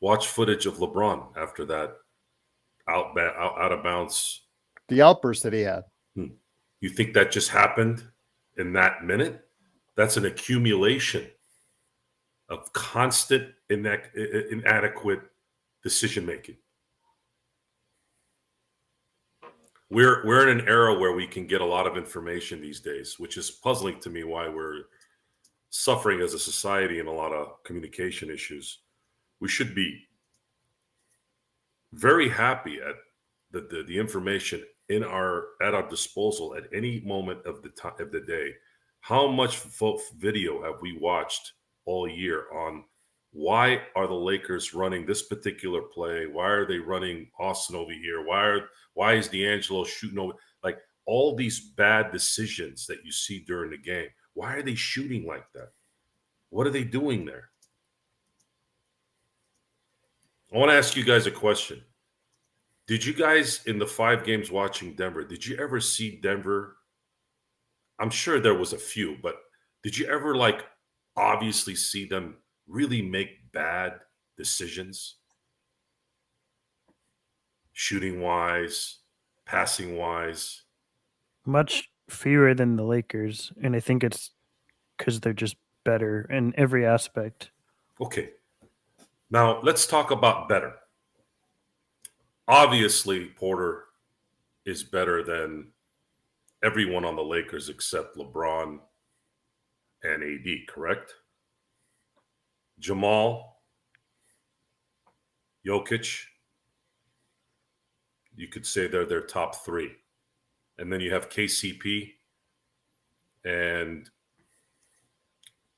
Watch footage of LeBron after that out of bounds. The outburst that he had. You think that just happened in that minute? That's an accumulation of constant inadequate decision-making. We're in an era where we can get a lot of information these days, which is puzzling to me why we're suffering as a society in a lot of communication issues. We should be very happy at the information at our disposal at any moment of the day. How much video have we watched all year on why are the Lakers running this particular play? Why are they running Austin over here? Why is D'Angelo shooting over? Like, all these bad decisions that you see during the game. Why are they shooting like that? What are they doing there? I want to ask you guys a question. Did you guys, in the 5 games watching Denver, did you ever see Denver? I'm sure there was a few, but did you ever obviously see them really make bad decisions? Shooting wise, passing wise? Much fewer than the Lakers. And I think it's because they're just better in every aspect. Okay. Now let's talk about better. obviously Porter is better than everyone on the Lakers except LeBron and AD, correct? Jamal, Jokic, you could say they're their top three. And then you have KCP and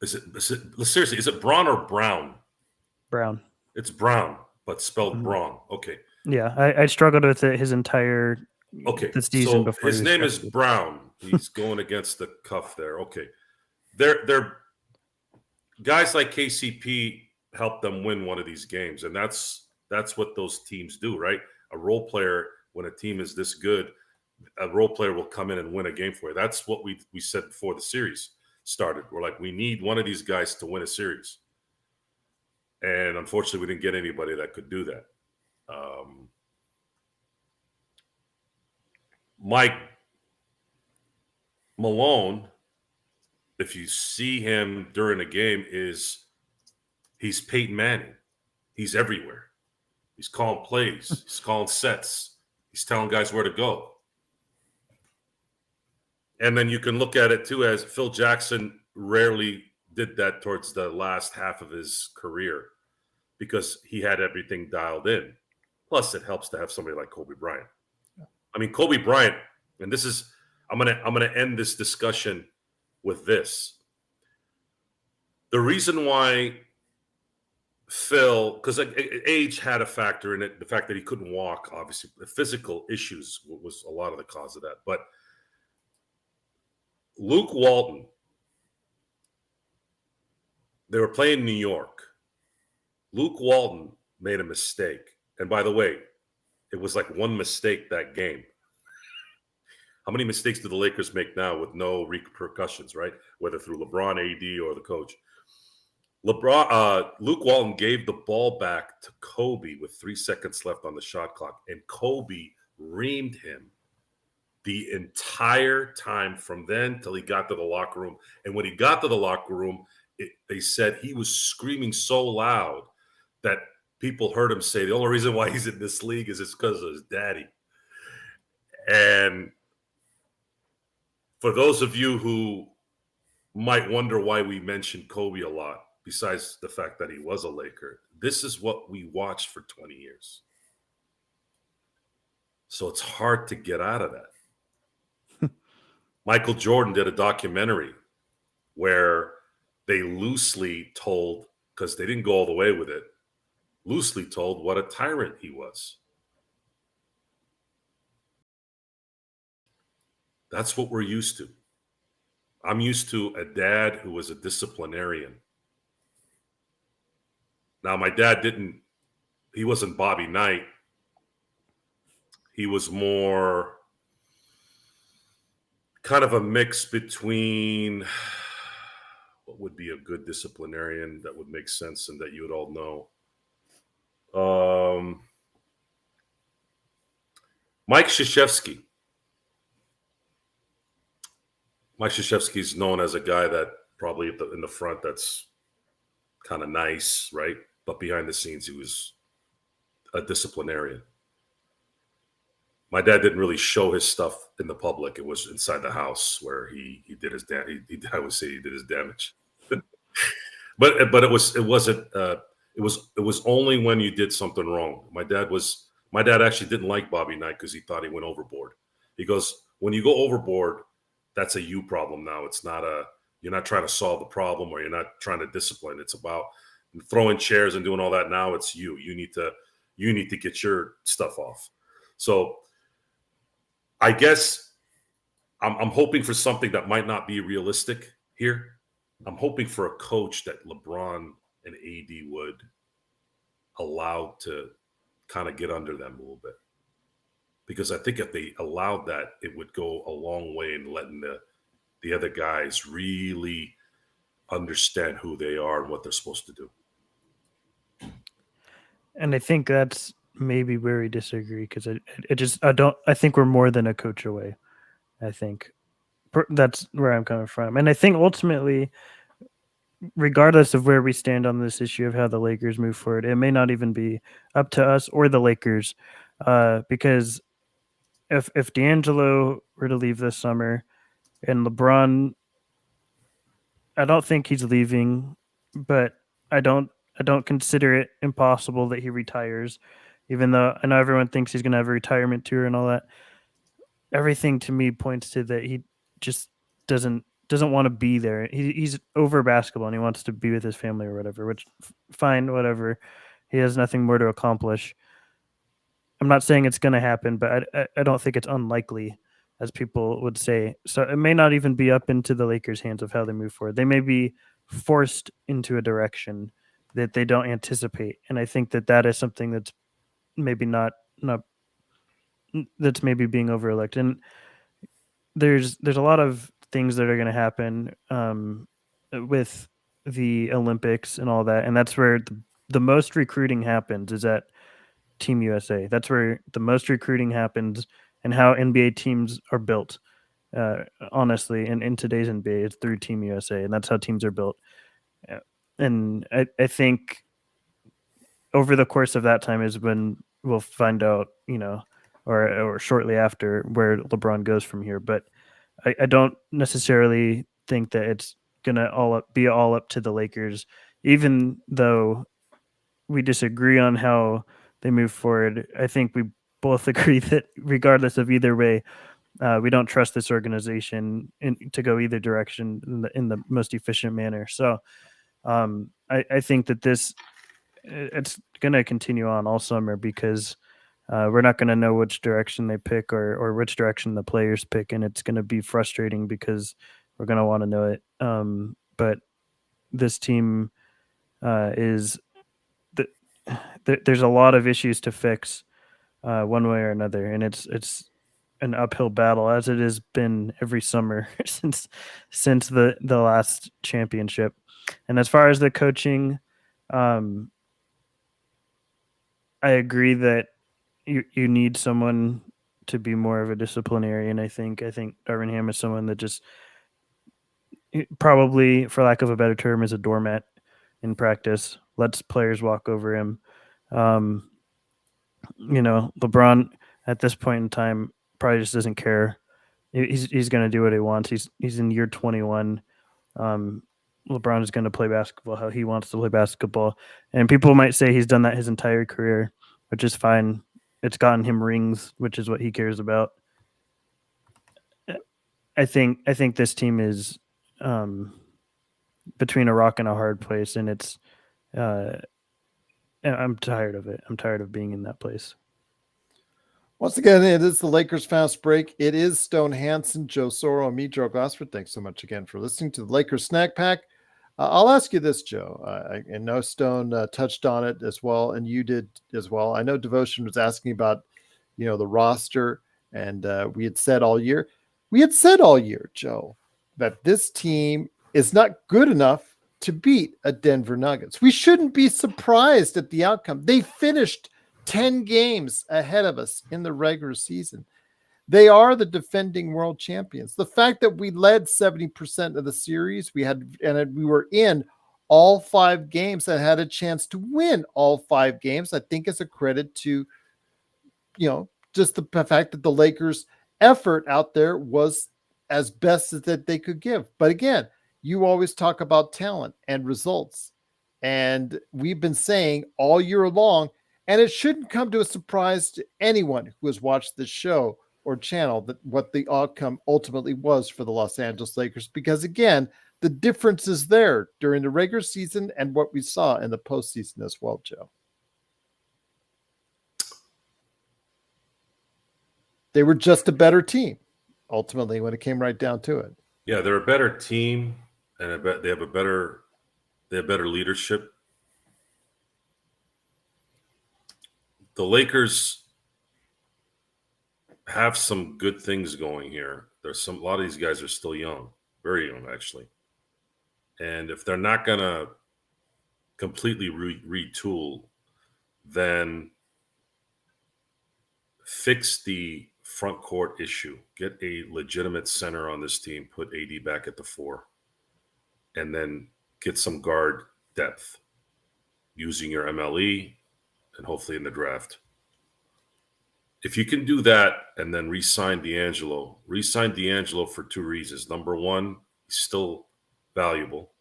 seriously, is it Braun or Brown? Brown. It's Brown, but spelled Mhm. wrong. Okay. Yeah, I struggled with it his entire Okay. season So before his he was name is drafted. Brown. He's going against the cuff there. Okay. They're guys like KCP help them win one of these games. And that's what those teams do, right? A role player, when a team is this good, a role player will come in and win a game for you. That's what we said before the series started. We're like, we need one of these guys to win a series. And unfortunately, we didn't get anybody that could do that. Mike Malone, if you see him during a game, he's Peyton Manning. He's everywhere. He's calling plays. He's calling sets. He's telling guys where to go. And then you can look at it too as Phil Jackson rarely did that towards the last half of his career because he had everything dialed in. Plus, it helps to have somebody like Kobe Bryant. I mean, Kobe Bryant, and this is I'm gonna end this discussion with this. The reason why Phil, because age had a factor in it, the fact that he couldn't walk, obviously, the physical issues was a lot of the cause of that. But Luke Walton, they were playing New York. Luke Walton made a mistake. And by the way, it was like one mistake that game. How many mistakes do the Lakers make now with no repercussions, right? Whether through LeBron, AD, or the coach. Luke Walton gave the ball back to Kobe with 3 seconds left on the shot clock, and Kobe reamed him the entire time from then till he got to the locker room. And when he got to the locker room, they said he was screaming so loud that people heard him say the only reason why he's in this league is it's because of his daddy. And for those of you who might wonder why we mentioned Kobe a lot, besides the fact that he was a Laker, this is what we watched for 20 years. So it's hard to get out of that. Michael Jordan did a documentary where they loosely told, because they didn't go all the way with it, loosely told what a tyrant he was. That's what we're used to. I'm used to a dad who was a disciplinarian. Now, my dad he wasn't Bobby Knight. He was more kind of a mix between what would be a good disciplinarian that would make sense and that you would all know. Mike Krzyzewski. Mike Krzyzewski is known as a guy that probably in the front that's kind of nice, right? But behind the scenes, he was a disciplinarian. My dad didn't really show his stuff in the public. It was inside the house where he did his I would say he did his damage. but it was only when you did something wrong. My dad actually didn't like Bobby Knight because he thought he went overboard. He goes, when you go overboard, that's a you problem now. It's not you're not trying to solve the problem or you're not trying to discipline. It's about throwing chairs and doing all that. Now it's you. You need to get your stuff off. So I guess I'm hoping for something that might not be realistic here. I'm hoping for a coach that LeBron and AD would allow to kind of get under them a little bit. Because I think if they allowed that, it would go a long way in letting the other guys really understand who they are and what they're supposed to do. And I think that's maybe where we disagree because I think we're more than a coach away. I think that's where I'm coming from. And I think ultimately, regardless of where we stand on this issue of how the Lakers move forward, it may not even be up to us or the Lakers because if D'Angelo were to leave this summer and LeBron, I don't think he's leaving, but I don't consider it impossible that he retires, even though I know everyone thinks he's going to have a retirement tour and all that. Everything to me points to that he just doesn't want to be there. He's over basketball and he wants to be with his family or whatever, which fine, whatever. He has nothing more to accomplish. I'm not saying it's going to happen, but I don't think it's unlikely, as people would say. So it may not even be up into the Lakers' hands of how they move forward. They may be forced into a direction that they don't anticipate, and I think that is something that's maybe not that's maybe being overlooked. And there's a lot of things that are going to happen with the Olympics and all that, and that's where the most recruiting happens is at Team USA. That's where the most recruiting happens, and how NBA teams are built. Honestly, in today's NBA, it's through Team USA, and that's how teams are built. And I think over the course of that time is when we'll find out, or shortly after, where LeBron goes from here. But I don't necessarily think that it's gonna be all up to the Lakers, even though we disagree on how they move forward. I think we both agree that regardless of either way, we don't trust this organization to go either direction in the most efficient manner. So I think that it's going to continue on all summer, because we're not going to know which direction they pick or which direction the players pick, and it's going to be frustrating because we're going to want to know it. But this team is there's a lot of issues to fix one way or another, and it's an uphill battle, as it has been every summer since the last championship. And as far as the coaching, I agree that you need someone to be more of a disciplinarian. I think Darvin Ham is someone that just probably, for lack of a better term, is a doormat in practice, lets players walk over him. LeBron at this point in time probably just doesn't care. He's going to do what he wants. He's in year 21. LeBron is going to play basketball how he wants to play basketball, and people might say he's done that his entire career, which is fine. It's gotten him rings, which is what he cares about. I think this team is between a rock and a hard place, and it's I'm tired of it. I'm tired of being in that place. Once again, it is the Lakers Fast Break. It is Stone Hansen, Joe Soro, and me, Joe Gosford. Thanks so much again for listening to the Lakers Snack Pack. I'll ask you this, Joe. I know Stone touched on it as well, and you did as well. I know Devotion was asking about, the roster, and we had said all year, Joe, that this team is not good enough to beat a Denver Nuggets. We shouldn't be surprised at the outcome. They finished 10 games ahead of us in the regular season. They are the defending world champions. The fact that we led 70% of the series, we were in all 5 games and had a chance to win all 5 games, I think is a credit to, just the fact that the Lakers' effort out there was as best as that they could give. But again, you always talk about talent and results. And we've been saying all year long, and it shouldn't come to a surprise to anyone who has watched this show or channel that what the outcome ultimately was for the Los Angeles Lakers, because again, the difference is there during the regular season and what we saw in the postseason as well, Joe. They were just a better team, ultimately, when it came right down to it. Yeah, they're a better team, and I bet they have better leadership. The Lakers have some good things going here. A lot of these guys are still young, very young, actually. And if they're not going to completely retool, then fix the front court issue. Get a legitimate center on this team. Put AD back at the 4. And then get some guard depth using your MLE and hopefully in the draft. If you can do that and then re-sign D'Angelo for two reasons. Number one, he's still valuable,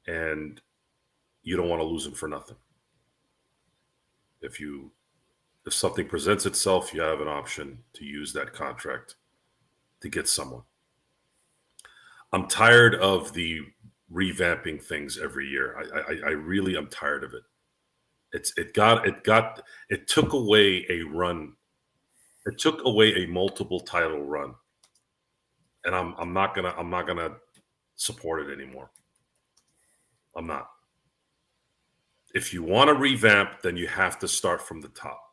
and you don't want to lose him for nothing. If something presents itself, you have an option to use that contract to get someone. I'm tired of the revamping things every year. I really am tired of it. It took away a run. It took away a multiple title run, and I'm not gonna support it anymore. I'm not. If you want to revamp, then you have to start from the top,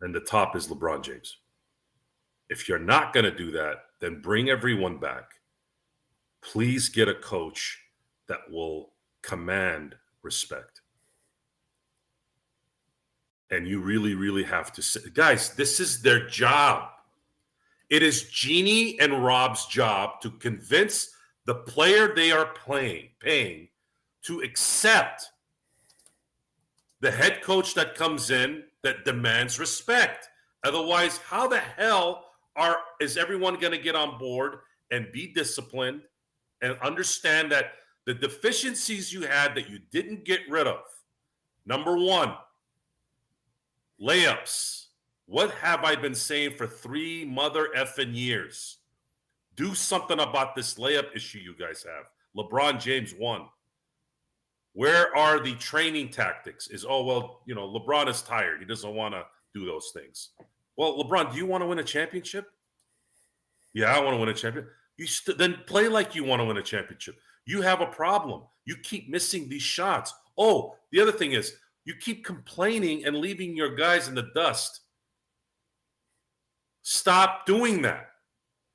and the top is LeBron James. If you're not going to do that, then bring everyone back. Please get a coach that will command respect. And you really, really have to say, guys, this is their job. It is Jeannie and Rob's job to convince the player they are paying to accept the head coach that comes in that demands respect. Otherwise, how the hell is everyone going to get on board and be disciplined and understand that the deficiencies you had that you didn't get rid of? Number one, layups. What have I been saying for 3 mother effing years? Do something about this layup issue you guys have. LeBron James won. Where are the training tactics? LeBron is tired. He doesn't want to do those things. Well, LeBron, do you want to win a championship? Yeah, I want to win a championship. Then play like you want to win a championship. You have a problem. You keep missing these shots. Oh, the other thing is you keep complaining and leaving your guys in the dust. Stop doing that.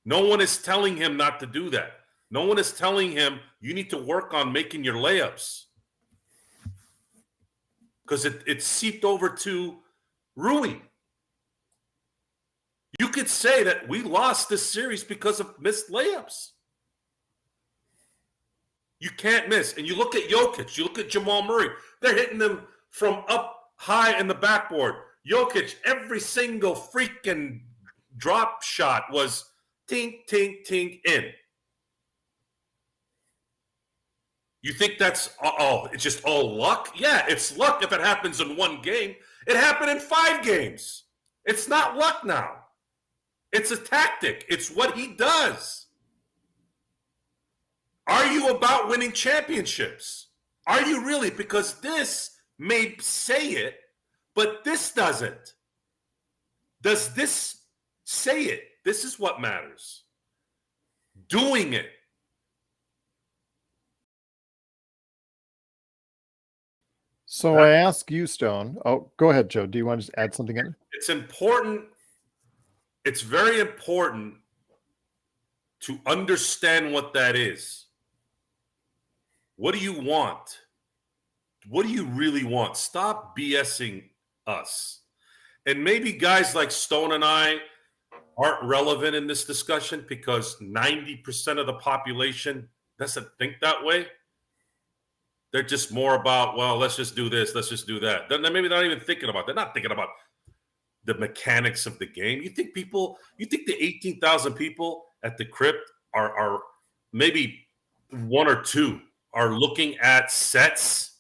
No one is telling him not to do that. No one is telling him you need to work on making your layups. Because it seeped over to Rui. You could say that we lost this series because of missed layups. You can't miss. And you look at Jokic, you look at Jamal Murray. They're hitting them from up high in the backboard. Jokic, every single freaking drop shot was tink, tink, tink in. You think that's, it's just all luck? Yeah, it's luck if it happens in one game. It happened in 5 games. It's not luck now. It's a tactic. It's what he does. Are you about winning championships? Are you really? Because this may say it, but this doesn't. Does this say it? This is what matters. Doing it. So I ask you, Stone. Oh, go ahead, Joe. Do you want to add something in? It's important. It's very important to understand what that is. What do you want? What do you really want? Stop BSing us. And maybe guys like Stone and I aren't relevant in this discussion because 90% of the population doesn't think that way. They're just more about, well, let's just do this, let's just do that. Then maybe they're not even thinking about. They're not thinking about the mechanics of the game. You think the 18,000 people at the crypt are maybe 1 or 2 are looking at sets?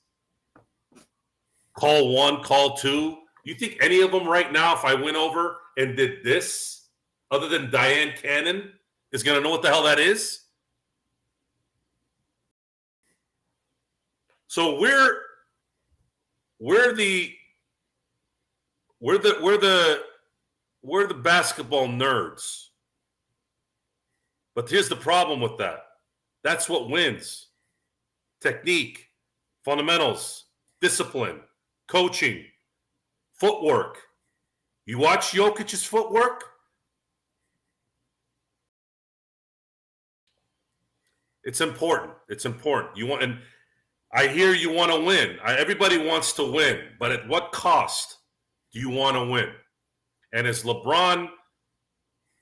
Call 1, call 2. You think any of them right now, if I went over and did this, other than Diane Cannon, is going to know what the hell that is? So we're the basketball nerds. But here's the problem with that. That's what wins. Technique, fundamentals, discipline, coaching, footwork. You watch Jokic's footwork? It's important. It's important. And I hear you want to win. Everybody wants to win, but at what cost do you want to win? And is LeBron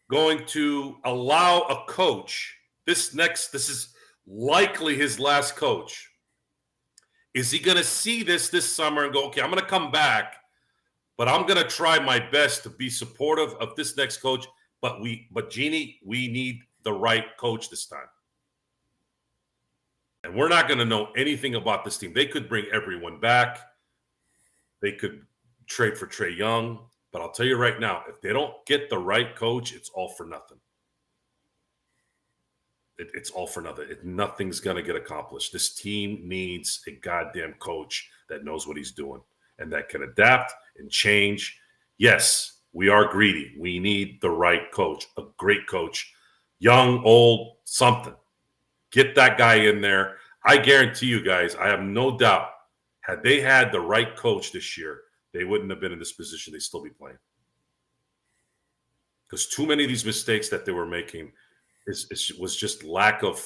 going to allow a coach, this is likely his last coach. Is he going to see this summer and go, okay, I'm going to come back, But I'm going to try my best to be supportive of this next coach. But Jeannie, we need the right coach this time. And we're not going to know anything about this team. They could bring everyone back. They could trade for Trae Young. But I'll tell you right now, if they don't get the right coach, it's all for nothing. It's all for nothing. Nothing's going to get accomplished. This team needs a goddamn coach that knows what he's doing and that can adapt and change. Yes, we are greedy. We need the right coach, a great coach, young, old, something. Get that guy in there. I guarantee you guys, I have no doubt, had they had the right coach this year, they wouldn't have been in this position. They'd still be playing. Because too many of these mistakes that they were making was just lack of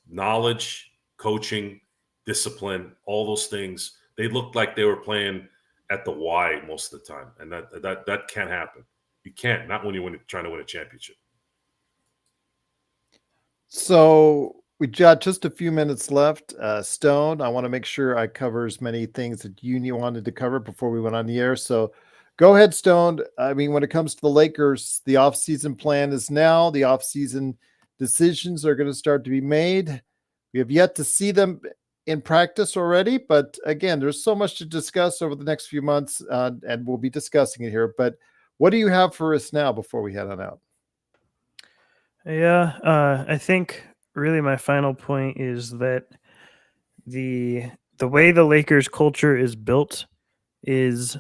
knowledge, coaching, discipline, all those things. They looked like they were playing at the Y most of the time, and that can't happen. You can't, not when you're trying to win a championship. So we got just a few minutes left. Stone, I want to make sure I cover as many things that you wanted to cover before we went on the air. So go ahead, Stone. I mean, when it comes to the Lakers, the offseason plan is now. The offseason decisions are going to start to be made. We have yet to see them in practice already, but again, there's so much to discuss over the next few months, and we'll be discussing it here. But what do you have for us now before we head on out? Yeah, I think really my final point is that the way the Lakers culture is built is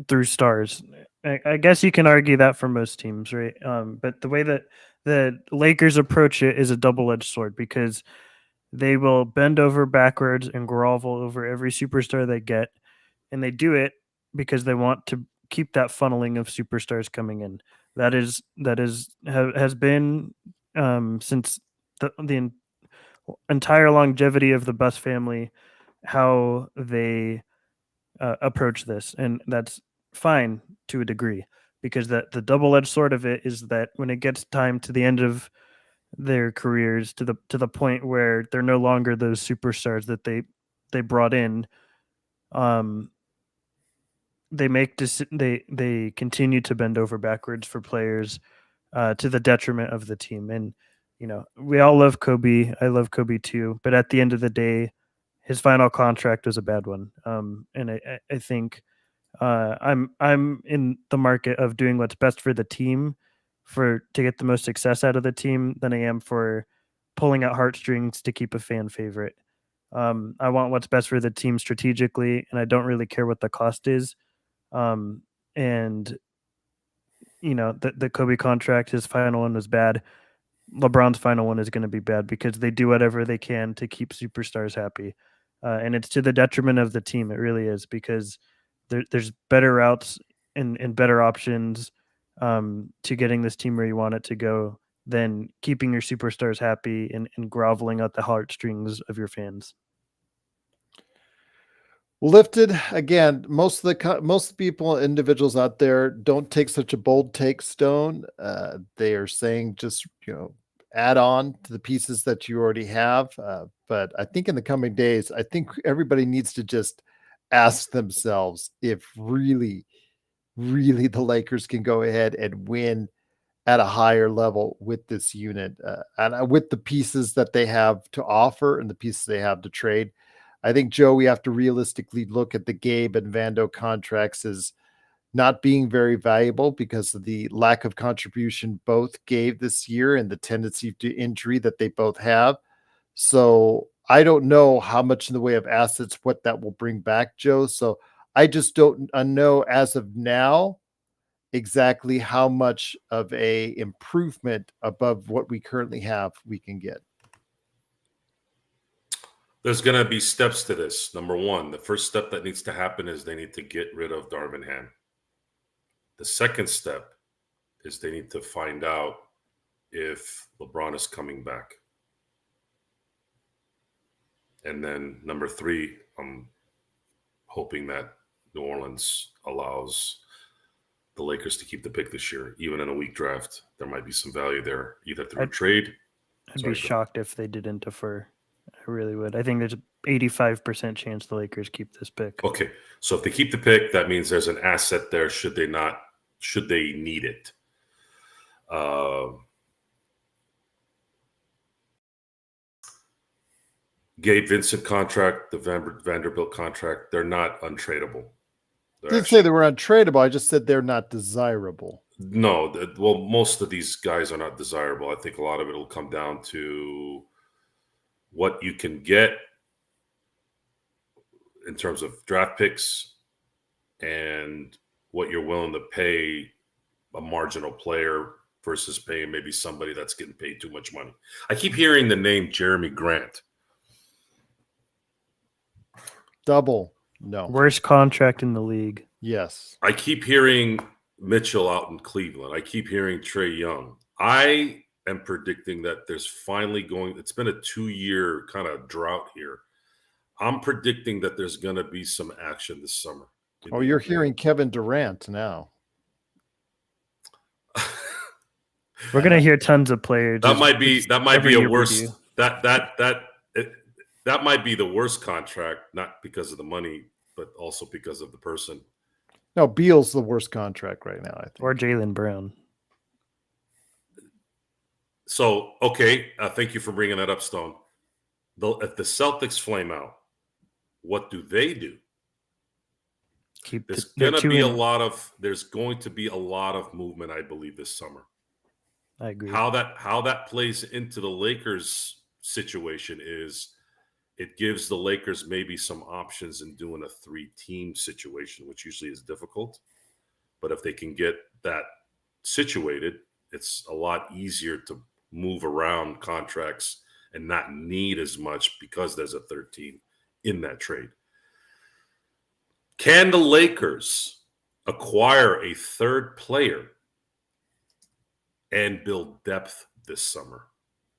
through stars. I guess you can argue that for most teams, right? But the way that the Lakers approach it is a double-edged sword because they will bend over backwards and grovel over every superstar they get, and they do it because they want to keep that funneling of superstars coming in. That has been since the entire longevity of the Buss family, how they approach this, and that's fine to a degree because the double-edged sword of it is that when it gets time to the end of their careers, to the point where they're no longer those superstars that they brought in, they continue to bend over backwards for players to the detriment of the team. And we all love Kobe. I love Kobe too, but at the end of the day, his final contract was a bad one. And I think I'm in the market of doing what's best for the team to get the most success out of the team than I am for pulling out heartstrings to keep a fan favorite. I want what's best for the team strategically, and I don't really care what the cost is. And the Kobe contract, his final one was bad. LeBron's final one is going to be bad because they do whatever they can to keep superstars happy. And it's to the detriment of the team. It really is because there's better routes and better options to getting this team where you want it to go than keeping your superstars happy and groveling at the heartstrings of your fans. Lifted again. Most of the people, individuals out there, don't take such a bold take, Stone. They are saying just add on to the pieces that you already have. But I think in the coming days, I think everybody needs to just ask themselves if really, really the Lakers can go ahead and win at a higher level with this unit and with the pieces that they have to offer and the pieces they have to trade. I think, Joe, we have to realistically look at the Gabe and Vando contracts as not being very valuable because of the lack of contribution both gave this year and the tendency to injury that they both have. So I don't know how much in the way of assets, what that will bring back, Joe. So I just don't know as of now exactly how much of a improvement above what we currently have we can get. There's going to be steps to this. Number one, the first step that needs to happen is they need to get rid of Darvin Ham. The second step is they need to find out if LeBron is coming back. And then number three, I'm hoping that New Orleans allows the Lakers to keep the pick this year. Even in a weak draft, there might be some value there, either through trade. I'd be shocked if they didn't defer. I really would. I think there's 85% chance the Lakers keep this pick. Okay, so if they keep the pick, that means there's an asset there. Should they need it? Gabe Vincent contract, the Vanderbilt contract, they're not untradeable. I didn't say they were untradeable. I just said they're not desirable. No, well, most of these guys are not desirable. I think a lot of it will come down to what you can get in terms of draft picks and what you're willing to pay a marginal player versus paying maybe somebody that's getting paid too much money. I keep hearing the name Jeremy Grant. Double. No. Worst contract in the league. Yes. I keep hearing Mitchell out in Cleveland. I keep hearing Trae Young. I am predicting that there's finally it's been a 2-year kind of drought here. I'm predicting that there's going to be some action this summer. Oh, you're hearing Kevin Durant now. We're going to hear tons of players. That might be a worse that might be the worst contract, not because of the money, but also because of the person. No, Beal's the worst contract right now, I think. Or Jaylen Brown. So, okay, thank you for bringing that up, Stone. If the Celtics flame out, what do they do? There's going to be a lot of movement, I believe, this summer. I agree. How that plays into the Lakers situation is it gives the Lakers maybe some options in doing a 3-team situation, which usually is difficult. But if they can get that situated, it's a lot easier to move around contracts and not need as much because there's a third team in that trade. Can the Lakers acquire a third player and build depth this summer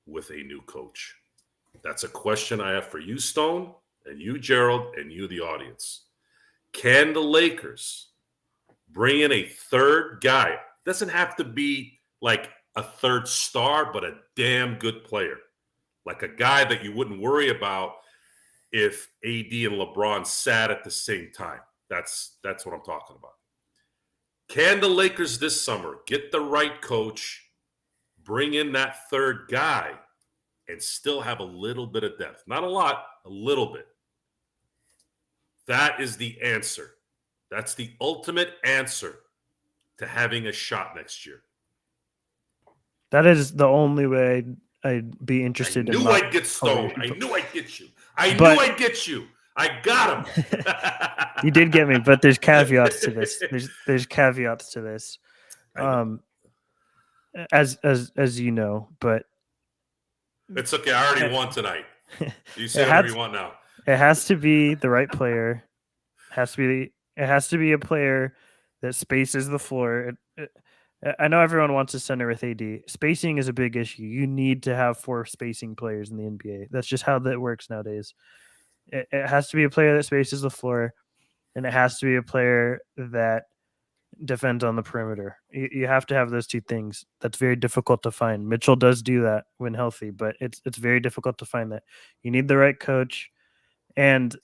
with a new coach? That's a question I have for you, Stone, and you, Gerald, and you, the audience. Can the Lakers bring in a third guy? Doesn't have to be like a third star, but a damn good player. Like a guy that you wouldn't worry about if AD and LeBron sat at the same time. That's what I'm talking about. Can the Lakers this summer get the right coach, bring in that third guy, and still have a little bit of depth? Not a lot, a little bit. That is the answer. That's the ultimate answer to having a shot next year. That is the only way I'd be interested in. I'd get Stone. I knew I'd get you. I knew I'd get you. I got him. You did get me, but there's caveats to this. There's caveats to this. As you know, but it's okay. I already won tonight. You say whatever you want now. It has to be the right player. It has to be a player that spaces the floor. I know everyone wants a center with AD. Spacing is a big issue. You need to have 4 spacing players in the NBA. That's just how that works nowadays. It has to be a player that spaces the floor, and it has to be a player that defends on the perimeter. You have to have those 2 things. That's very difficult to find. Mitchell does do that when healthy, but it's very difficult to find that. You need the right coach, and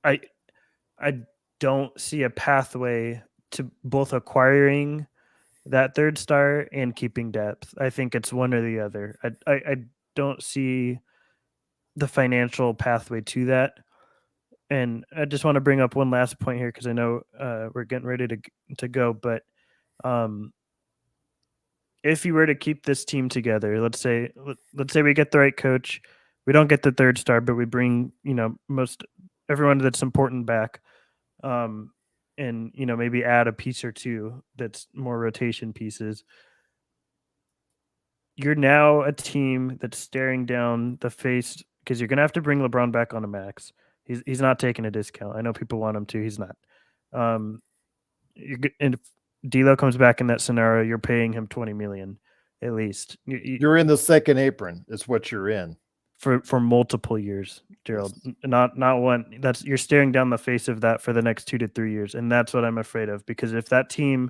I don't see a pathway to both acquiring that third star and keeping depth. I think it's one or the other. I don't see the financial pathway to that. And I just want to bring up one last point here because I know we're getting ready to go. But if you were to keep this team together, let's say we get the right coach, we don't get the third star, but we bring most everyone that's important back, and maybe add a piece or 2 that's more rotation pieces. You're now a team that's staring down the face because you're gonna have to bring LeBron back on a max. He's not taking a discount. I know people want him to. He's not. And if D'Lo comes back in that scenario, you're paying him $20 million at least. You're in the second apron. Is what you're in for multiple years, Gerald. Yes. Not one. You're staring down the face of that for the next 2 to 3 years, and that's what I'm afraid of. Because if that team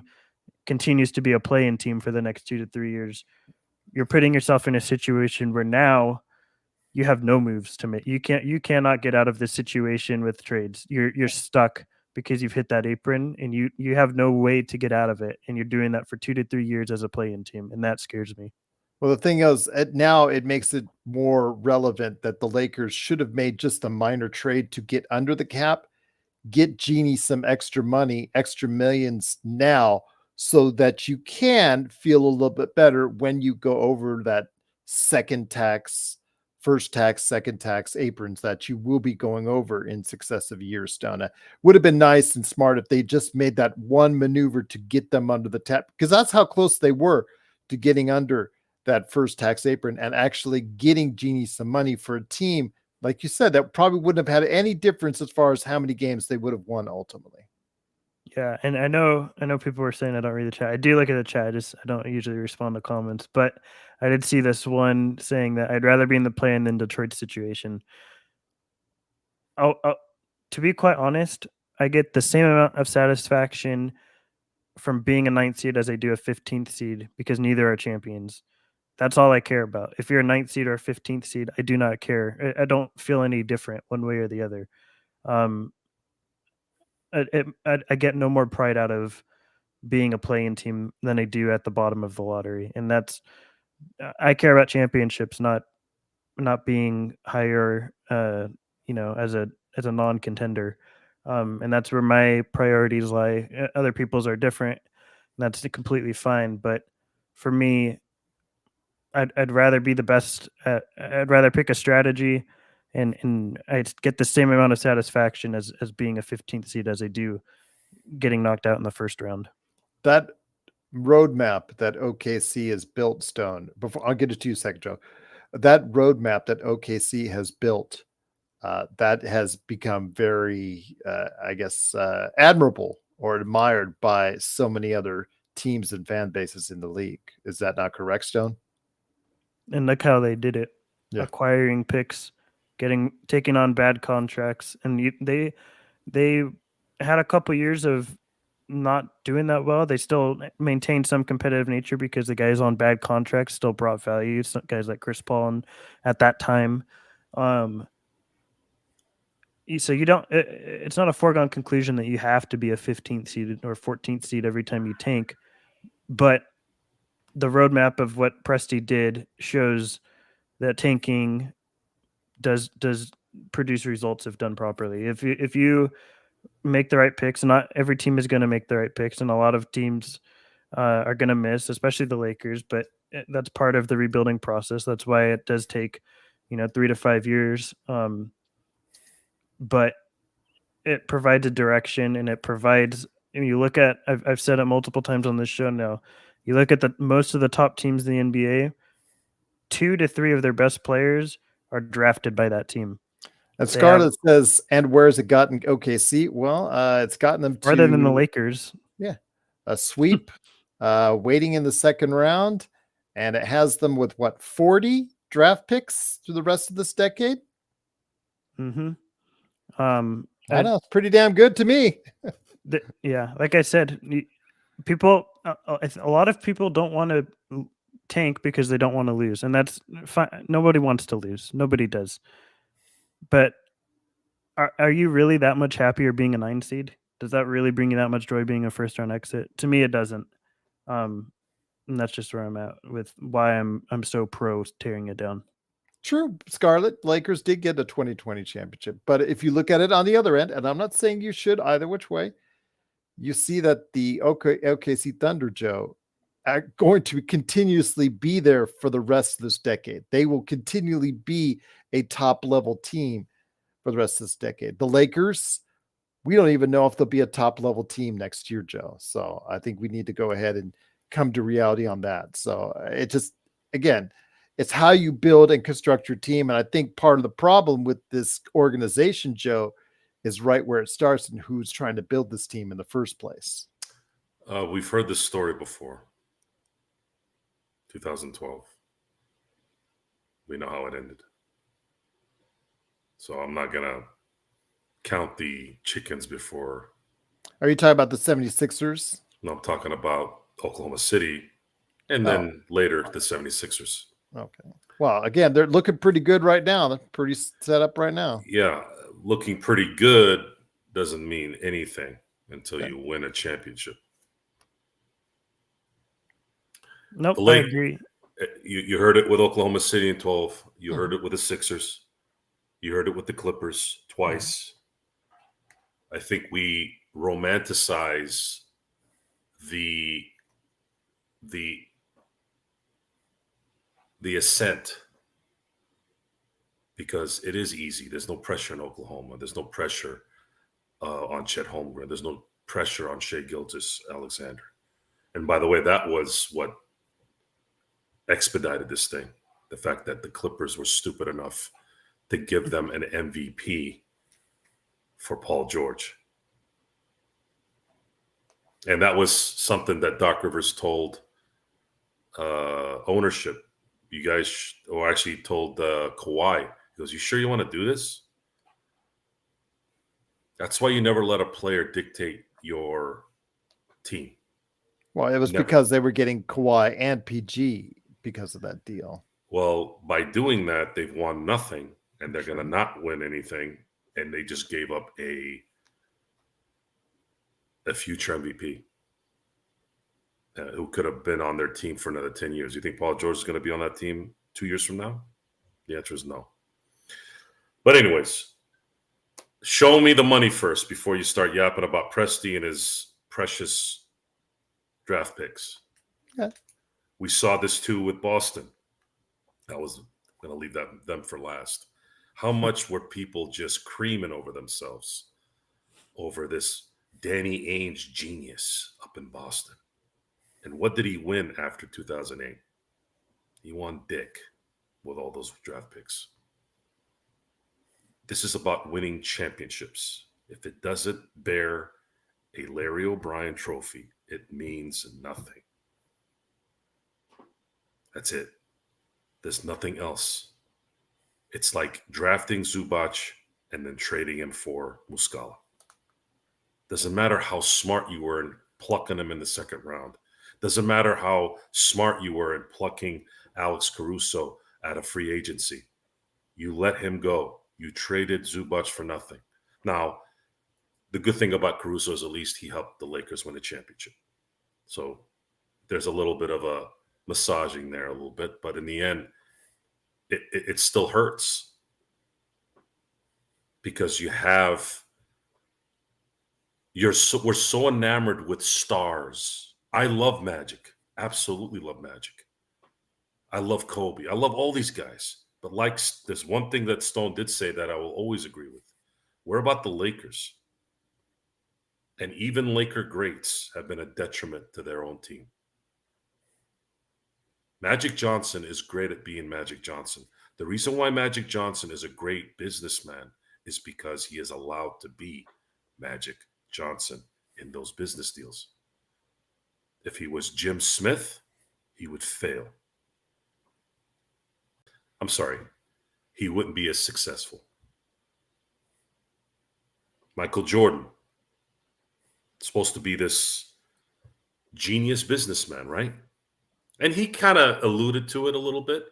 continues to be a play-in team for the next 2 to 3 years, you're putting yourself in a situation where now you have no moves to make. You cannot get out of this situation with trades. You're stuck because you've hit that apron, and you have no way to get out of it. And you're doing that for 2 to 3 years as a play-in team, and that scares me. Well, the thing is, now it makes it more relevant that the Lakers should have made just a minor trade to get under the cap, get Genie some extra money, extra millions now, so that you can feel a little bit better when you go over that second tax, first tax, second tax aprons that you will be going over in successive years, Stone. Would have been nice and smart if they just made that one maneuver to get them under the tap, because that's how close they were to getting under that first tax apron and actually getting Genie some money for a team, like you said, that probably wouldn't have had any difference as far as how many games they would have won ultimately. Yeah, and I know people were saying I don't read the chat. I do look at the chat. I don't usually respond to comments, but I did see this one saying that I'd rather be in the play-in than Detroit's situation. To be quite honest, I get the same amount of satisfaction from being a 9th seed as I do a 15th seed, because neither are champions. That's all I care about. If you're a 9th seed or a 15th seed, I do not care. I don't feel any different one way or the other. I get no more pride out of being a play-in team than I do at the bottom of the lottery, and that's I care about championships, not being higher, as a non-contender, and that's where my priorities lie. Other people's are different. And that's completely fine, but for me, I'd rather be the best. I'd rather pick a strategy, and I'd get the same amount of satisfaction as being a 15th seed as I do getting knocked out in the first round. That roadmap that OKC has built, Stone, before I'll get it to you in a second, Joe. That roadmap that OKC has built, that has become very, admirable or admired by so many other teams and fan bases in the league. Is that not correct, Stone? And look how they did it. Yeah. Acquiring picks, taking on bad contracts, and they had a couple years of not doing that well. They still maintained some competitive nature because the guys on bad contracts still brought value. Some guys like Chris Paul and at that time. So you don't. It's not a foregone conclusion that you have to be a 15th seed or 14th seed every time you tank, but the roadmap of what Presti did shows that tanking does produce results if done properly. If you make the right picks, not every team is going to make the right picks, and a lot of teams are going to miss, especially the Lakers. But that's part of the rebuilding process. That's why it does take 3 to 5 years. But it provides a direction, and it provides. You look at. I've said it multiple times on this show now. You look at most of the top teams in the NBA. 2 to 3 of their best players are drafted by that team. And Scarlett says, and where's it gotten OKC? Well, it's gotten them to rather than the Lakers. Yeah. A sweep, waiting in the second round. And it has them with 40 draft picks through the rest of this decade? Mm-hmm. I know, it's pretty damn good to me. Yeah, like I said, people, a lot of people don't want to tank because they don't want to lose, and that's fine. Nobody wants to lose. Nobody does. But are you really that much happier being a 9 seed? Does that really bring you that much joy being a first round exit? To me, it doesn't. And that's just where I'm at with why I'm so pro tearing it down. True, Scarlett. Lakers did get a 2020 championship, but if you look at it on the other end, and I'm not saying you should either which way, you see that the OKC Thunder, Joe, are going to continuously be there for the rest of this decade. They will continually be a top level team for the rest of this decade. The Lakers, we don't even know if they'll be a top level team next year, Joe. So I think we need to go ahead and come to reality on that. So it just, again, it's how you build and construct your team. And I think part of the problem with this organization, Joe, is right where it starts and who's trying to build this team in the first place. We've heard this story before. 2012. We know how it ended. So I'm not going to count the chickens before. Are you talking about the 76ers? No, I'm talking about Oklahoma City and then later the 76ers. Okay. Well, again, they're looking pretty good right now. They're pretty set up right now. Yeah, looking pretty good doesn't mean anything until Okay. you win a championship. Nope, The I Lake, agree. you heard it with Oklahoma City in 12. You Mhm. heard it with the Sixers. You heard it with the Clippers twice. I think we romanticize the ascent because it is easy. There's no pressure in Oklahoma. There's no pressure on Chet Holmgren. There's no pressure on Shea Gilgeous-Alexander. And by the way, that was what expedited this thing. The fact that the Clippers were stupid enough to give them an MVP for Paul George. And that was something that Doc Rivers told ownership. You guys, or actually told Kawhi, he goes, "You sure you want to do this?" That's why you never let a player dictate your team. Well, it was Never. because they were getting Kawhi and PG because of that deal. Well, by doing that, they've won nothing, and they're Sure. going to not win anything, and they just gave up a future MVP who could have been on their team for another 10 years. You think Paul George is going to be on that team 2 years from now? The answer is no. But anyways, show me the money first before you start yapping about Presti and his precious draft picks. Okay. We saw this too with Boston. I was going to leave them for last. How much were people just creaming over themselves over this Danny Ainge genius up in Boston? And what did he win after 2008? He won dick with all those draft picks. This is about winning championships. If it doesn't bear a Larry O'Brien trophy, it means nothing. That's it. There's nothing else. It's like drafting Zubac and then trading him for Muscala. Doesn't matter how smart you were in plucking him in the second round. Doesn't matter how smart you were in plucking Alex Caruso out of free agency. You let him go. You traded Zubac for nothing. Now, the good thing about Caruso is at least he helped the Lakers win a championship. So there's a little bit of a massaging there a little bit, but in the end, it still hurts because we're so enamored with stars. I love Magic. Absolutely love Magic. I love Kobe. I love all these guys. But like there's one thing that Stone did say that I will always agree with. We're about the Lakers. And even Laker greats have been a detriment to their own team. Magic Johnson is great at being Magic Johnson. The reason why Magic Johnson is a great businessman is because he is allowed to be Magic Johnson in those business deals. If he was Jim Smith, he would fail. I'm sorry, he wouldn't be as successful. Michael Jordan, supposed to be this genius businessman, right? And he kind of alluded to it a little bit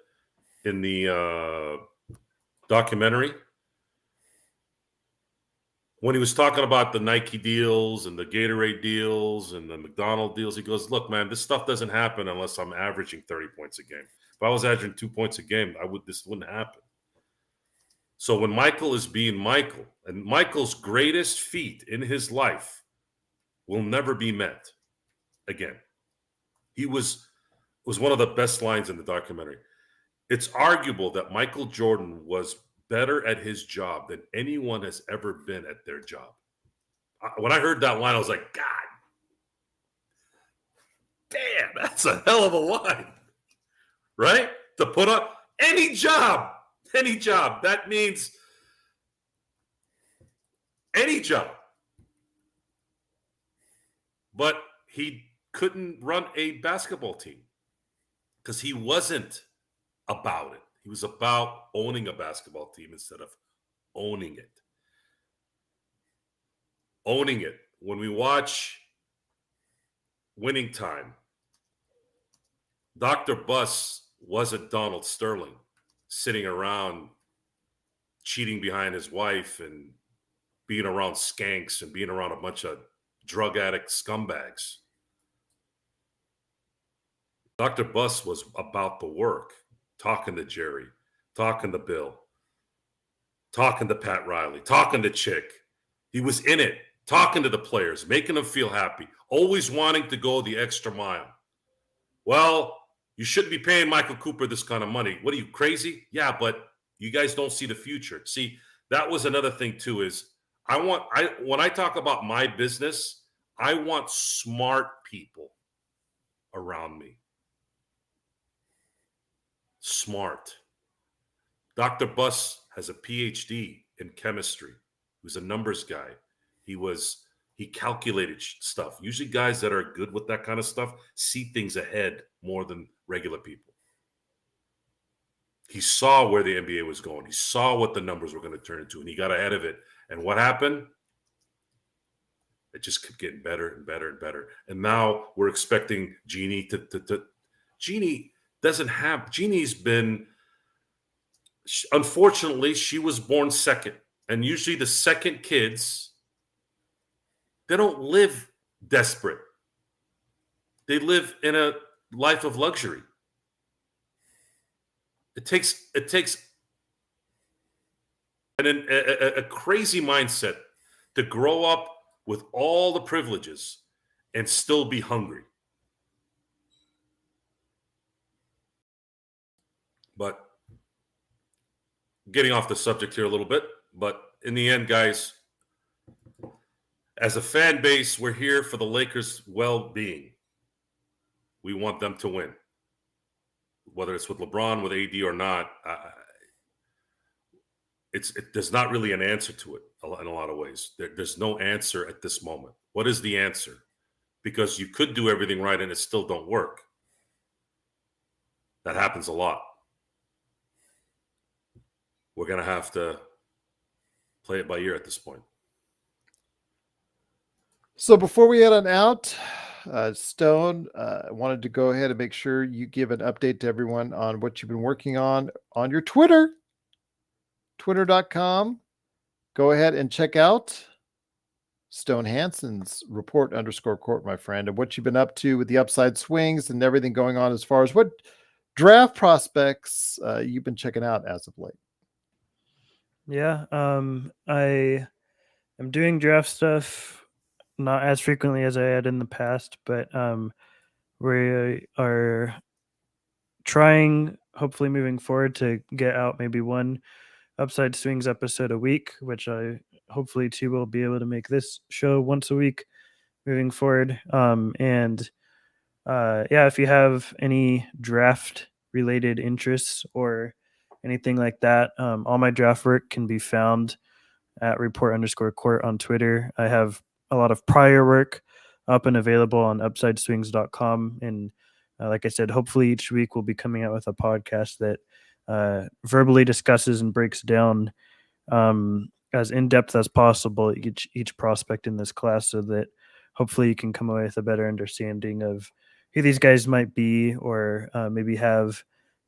in the documentary when he was talking about the Nike deals and the Gatorade deals and the McDonald's deals. He goes, "Look, man, this stuff doesn't happen unless I'm averaging 30 points a game. If I was averaging 2 points a game, this wouldn't happen." So when Michael is being Michael, and Michael's greatest feat in his life will never be met again. He was one of the best lines in the documentary. It's arguable that Michael Jordan was better at his job than anyone has ever been at their job. When I heard that line, I was like, God damn, that's a hell of a line, right? To put up any job. That means any job. But he couldn't run a basketball team because he wasn't about it. He was about owning a basketball team instead of owning it. Owning it. When we watch Winning Time, Dr. Buss wasn't Donald Sterling sitting around cheating behind his wife and being around skanks and being around a bunch of drug addict scumbags. Dr. Buss was about the work, talking to Jerry, talking to Bill, talking to Pat Riley, talking to Chick. He was in it, talking to the players, making them feel happy, always wanting to go the extra mile. Well, you shouldn't be paying Michael Cooper this kind of money. What are you, crazy? Yeah, but you guys don't see the future. See, that was another thing too, is when I talk about my business, I want smart people around me. Smart. Dr. Buss has a PhD in chemistry. He was a numbers guy. He calculated stuff. Usually guys that are good with that kind of stuff see things ahead more than regular people. He saw where the NBA was going. He saw what the numbers were going to turn into, and he got ahead of it. And what happened? It just kept getting better and better and better. And now we're expecting Jeannie to Jeannie doesn't have, Jeannie's been, unfortunately, she was born second. And usually the second kids, they don't live desperate. They live in a life of luxury. It takes a crazy mindset to grow up with all the privileges and still be hungry. But getting off the subject here a little bit, but in the end, guys, as a fan base, we're here for the Lakers' well-being. We want them to win. Whether it's with LeBron, with AD or not, there's not really an answer to it in a lot of ways. There's no answer at this moment. What is the answer? Because you could do everything right and it still don't work. That happens a lot. We're going to have to play it by ear at this point. So before we head on out, Stone, I wanted to go ahead and make sure you give an update to everyone on what you've been working on your Twitter, twitter.com. Go ahead and check out Stone Hansen's report_court, my friend, and what you've been up to with the upside swings and everything going on as far as what draft prospects you've been checking out as of late. Yeah, I am doing draft stuff not as frequently as I had in the past, but we are trying, hopefully moving forward, to get out maybe one Upside Swings episode a week, which I hopefully too will be able to make this show once a week moving forward. Yeah, if you have any draft related interests or anything like that, all my draft work can be found at report_court on Twitter. I have a lot of prior work up and available on upsideswings.com. And like I said, hopefully each week we'll be coming out with a podcast that verbally discusses and breaks down as in-depth as possible each prospect in this class, so that hopefully you can come away with a better understanding of who these guys might be, or maybe have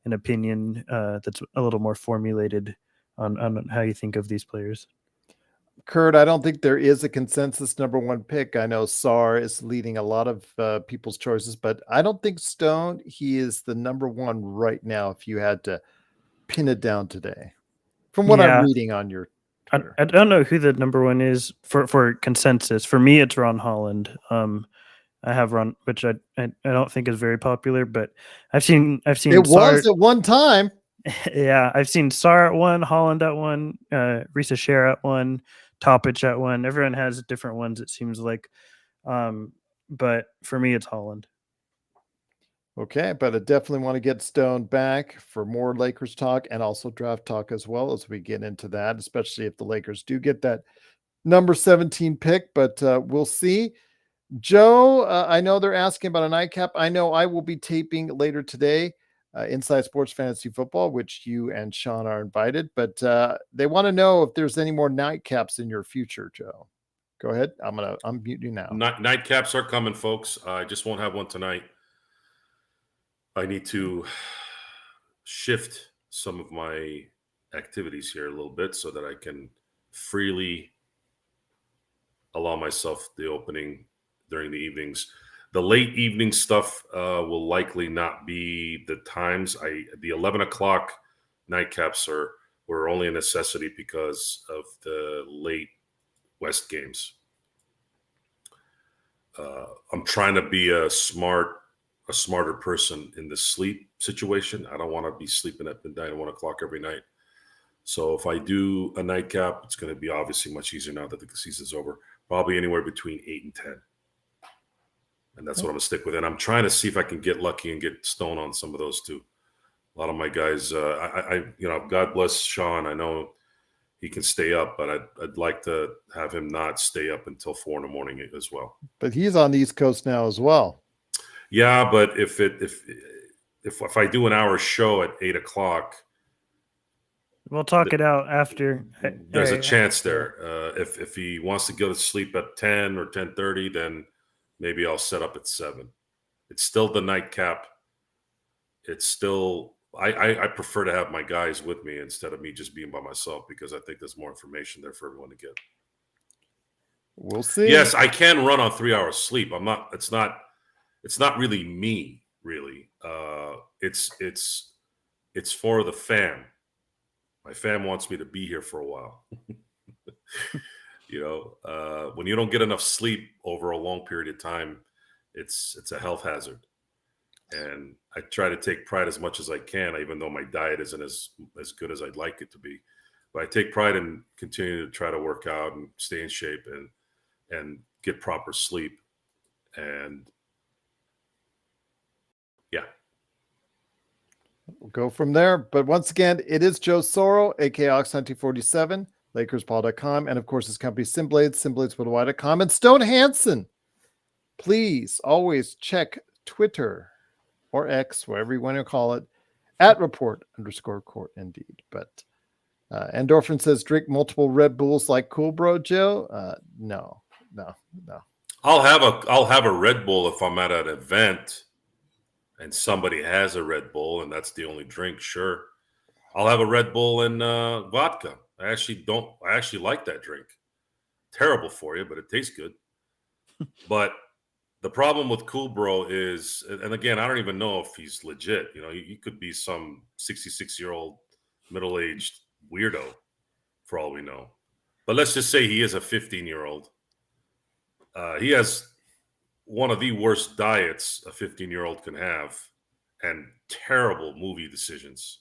an opinion that's a little more formulated on how you think of these players. Kurt, I don't think there is a consensus number one pick. I know Sar is leading a lot of people's choices, but I don't think Stone, he is the number one right now if you had to pin it down today. From what I'm reading on your Twitter. I don't know who the number one is for consensus. For me, it's Ron Holland. I have Ron, which I don't think is very popular, but I've seen it Sar, was at one time. Yeah, I've seen Sar at one, Holland at one, Risa Sher at one, Topic at one. Everyone has different ones, it seems like. But for me, it's Holland. Okay, but I definitely want to get Stone back for more Lakers talk and also draft talk as well as we get into that, especially if the Lakers do get that number 17 pick, but we'll see. Joe, I know they're asking about a nightcap. I know I will be taping later today, Inside Sports Fantasy Football, which you and Sean are invited, but they want to know if there's any more nightcaps in your future, Joe. Go ahead. I'm going to unmute you now. Nightcaps are coming, folks. I just won't have one tonight. I need to shift some of my activities here a little bit so that I can freely allow myself the opening during the evenings. The late evening stuff will likely not be the times. The 11 o'clock nightcaps were only a necessity because of the late West games. I'm trying to be a smarter person in the sleep situation. I don't want to be sleeping at midnight and 1 o'clock every night. So if I do a nightcap, it's going to be obviously much easier now that the season's over. Probably anywhere between 8 and 10. And that's what I'm going to stick with. And I'm trying to see if I can get lucky and get Stone on some of those too. A lot of my guys, God bless Sean. I know he can stay up, but I'd like to have him not stay up until 4 in the morning as well. But he's on the East Coast now as well. Yeah, but if I do an hour show at 8 o'clock, we'll talk it out after. There's a chance there. If he wants to go to sleep at 10 or 10:30, then maybe I'll set up at 7. It's still the nightcap. It's still I prefer to have my guys with me instead of me just being by myself because I think there's more information there for everyone to get. We'll see. Yes, I can run on 3 hours sleep. It's not really me, really. It's for the fam. My fam wants me to be here for a while. When you don't get enough sleep over a long period of time, it's a health hazard. And I try to take pride as much as I can, even though my diet isn't as good as I'd like it to be. But I take pride in continuing to try to work out and stay in shape and get proper sleep. And yeah. We'll go from there. But once again, it is Joe Soro, aka Ox1947, LakersBall.com, and of course his company SimBlades.com, and Stone Hansen. Please always check Twitter or X, whatever you want to call it, at @report_court indeed. But Endorphin says drink multiple Red Bulls like Cool Bro Joe. No. I'll have a Red Bull if I'm at an event and somebody has a Red Bull and that's the only drink. Sure, I'll have a Red Bull and vodka. I actually like that drink. Terrible for you, but it tastes good. But the problem with Cool Bro is, and again, I don't even know if he's legit. He could be some 66-year-old middle-aged weirdo for all we know. But let's just say he is a 15-year-old. He has one of the worst diets a 15-year-old can have and terrible movie decisions.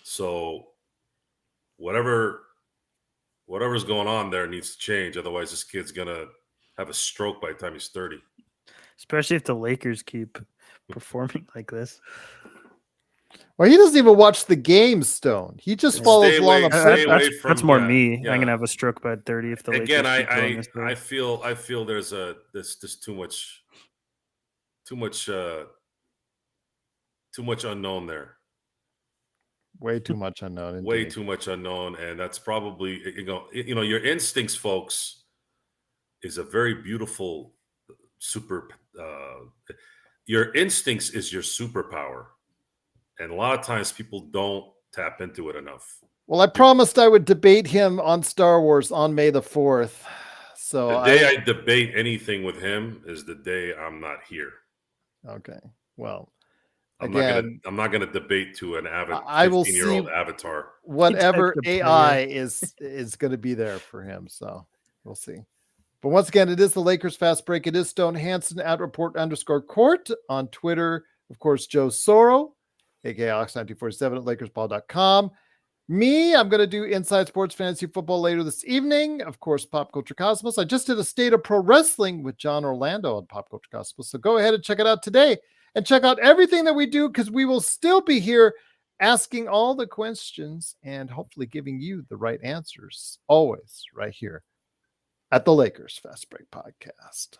So whatever's going on there needs to change. Otherwise, this kid's going to have a stroke by the time he's 30. Especially if the Lakers keep performing like this. Well, he doesn't even watch the games, Stone. He just follows along. That's more me. Yeah. I'm gonna have a stroke by 30 if the Lakers keep going this way. I feel there's too much unknown there. Way too much unknown. Indeed. Way too much unknown, and that's probably your instincts, folks, is a very beautiful super. Your instincts is your superpower. And a lot of times people don't tap into it enough. Well, I promised I would debate him on Star Wars on May the 4th. So the day I debate anything with him is the day I'm not here. Okay. Well, I'm not gonna debate to an 15-year-old avatar. Whatever AI is going to be there for him. So we'll see. But once again, it is the Lakers Fast Break. It is Stone Hansen at @report_court on Twitter. Of course, Joe Soro, aka Ox1947 at LakersBall.com. Me, I'm going to do Inside Sports Fantasy Football later this evening. Of course, Pop Culture Cosmos. I just did a State of Pro Wrestling with John Orlando on Pop Culture Cosmos. So go ahead and check it out today and check out everything that we do, because we will still be here asking all the questions and hopefully giving you the right answers, always right here at the Lakers Fast Break Podcast.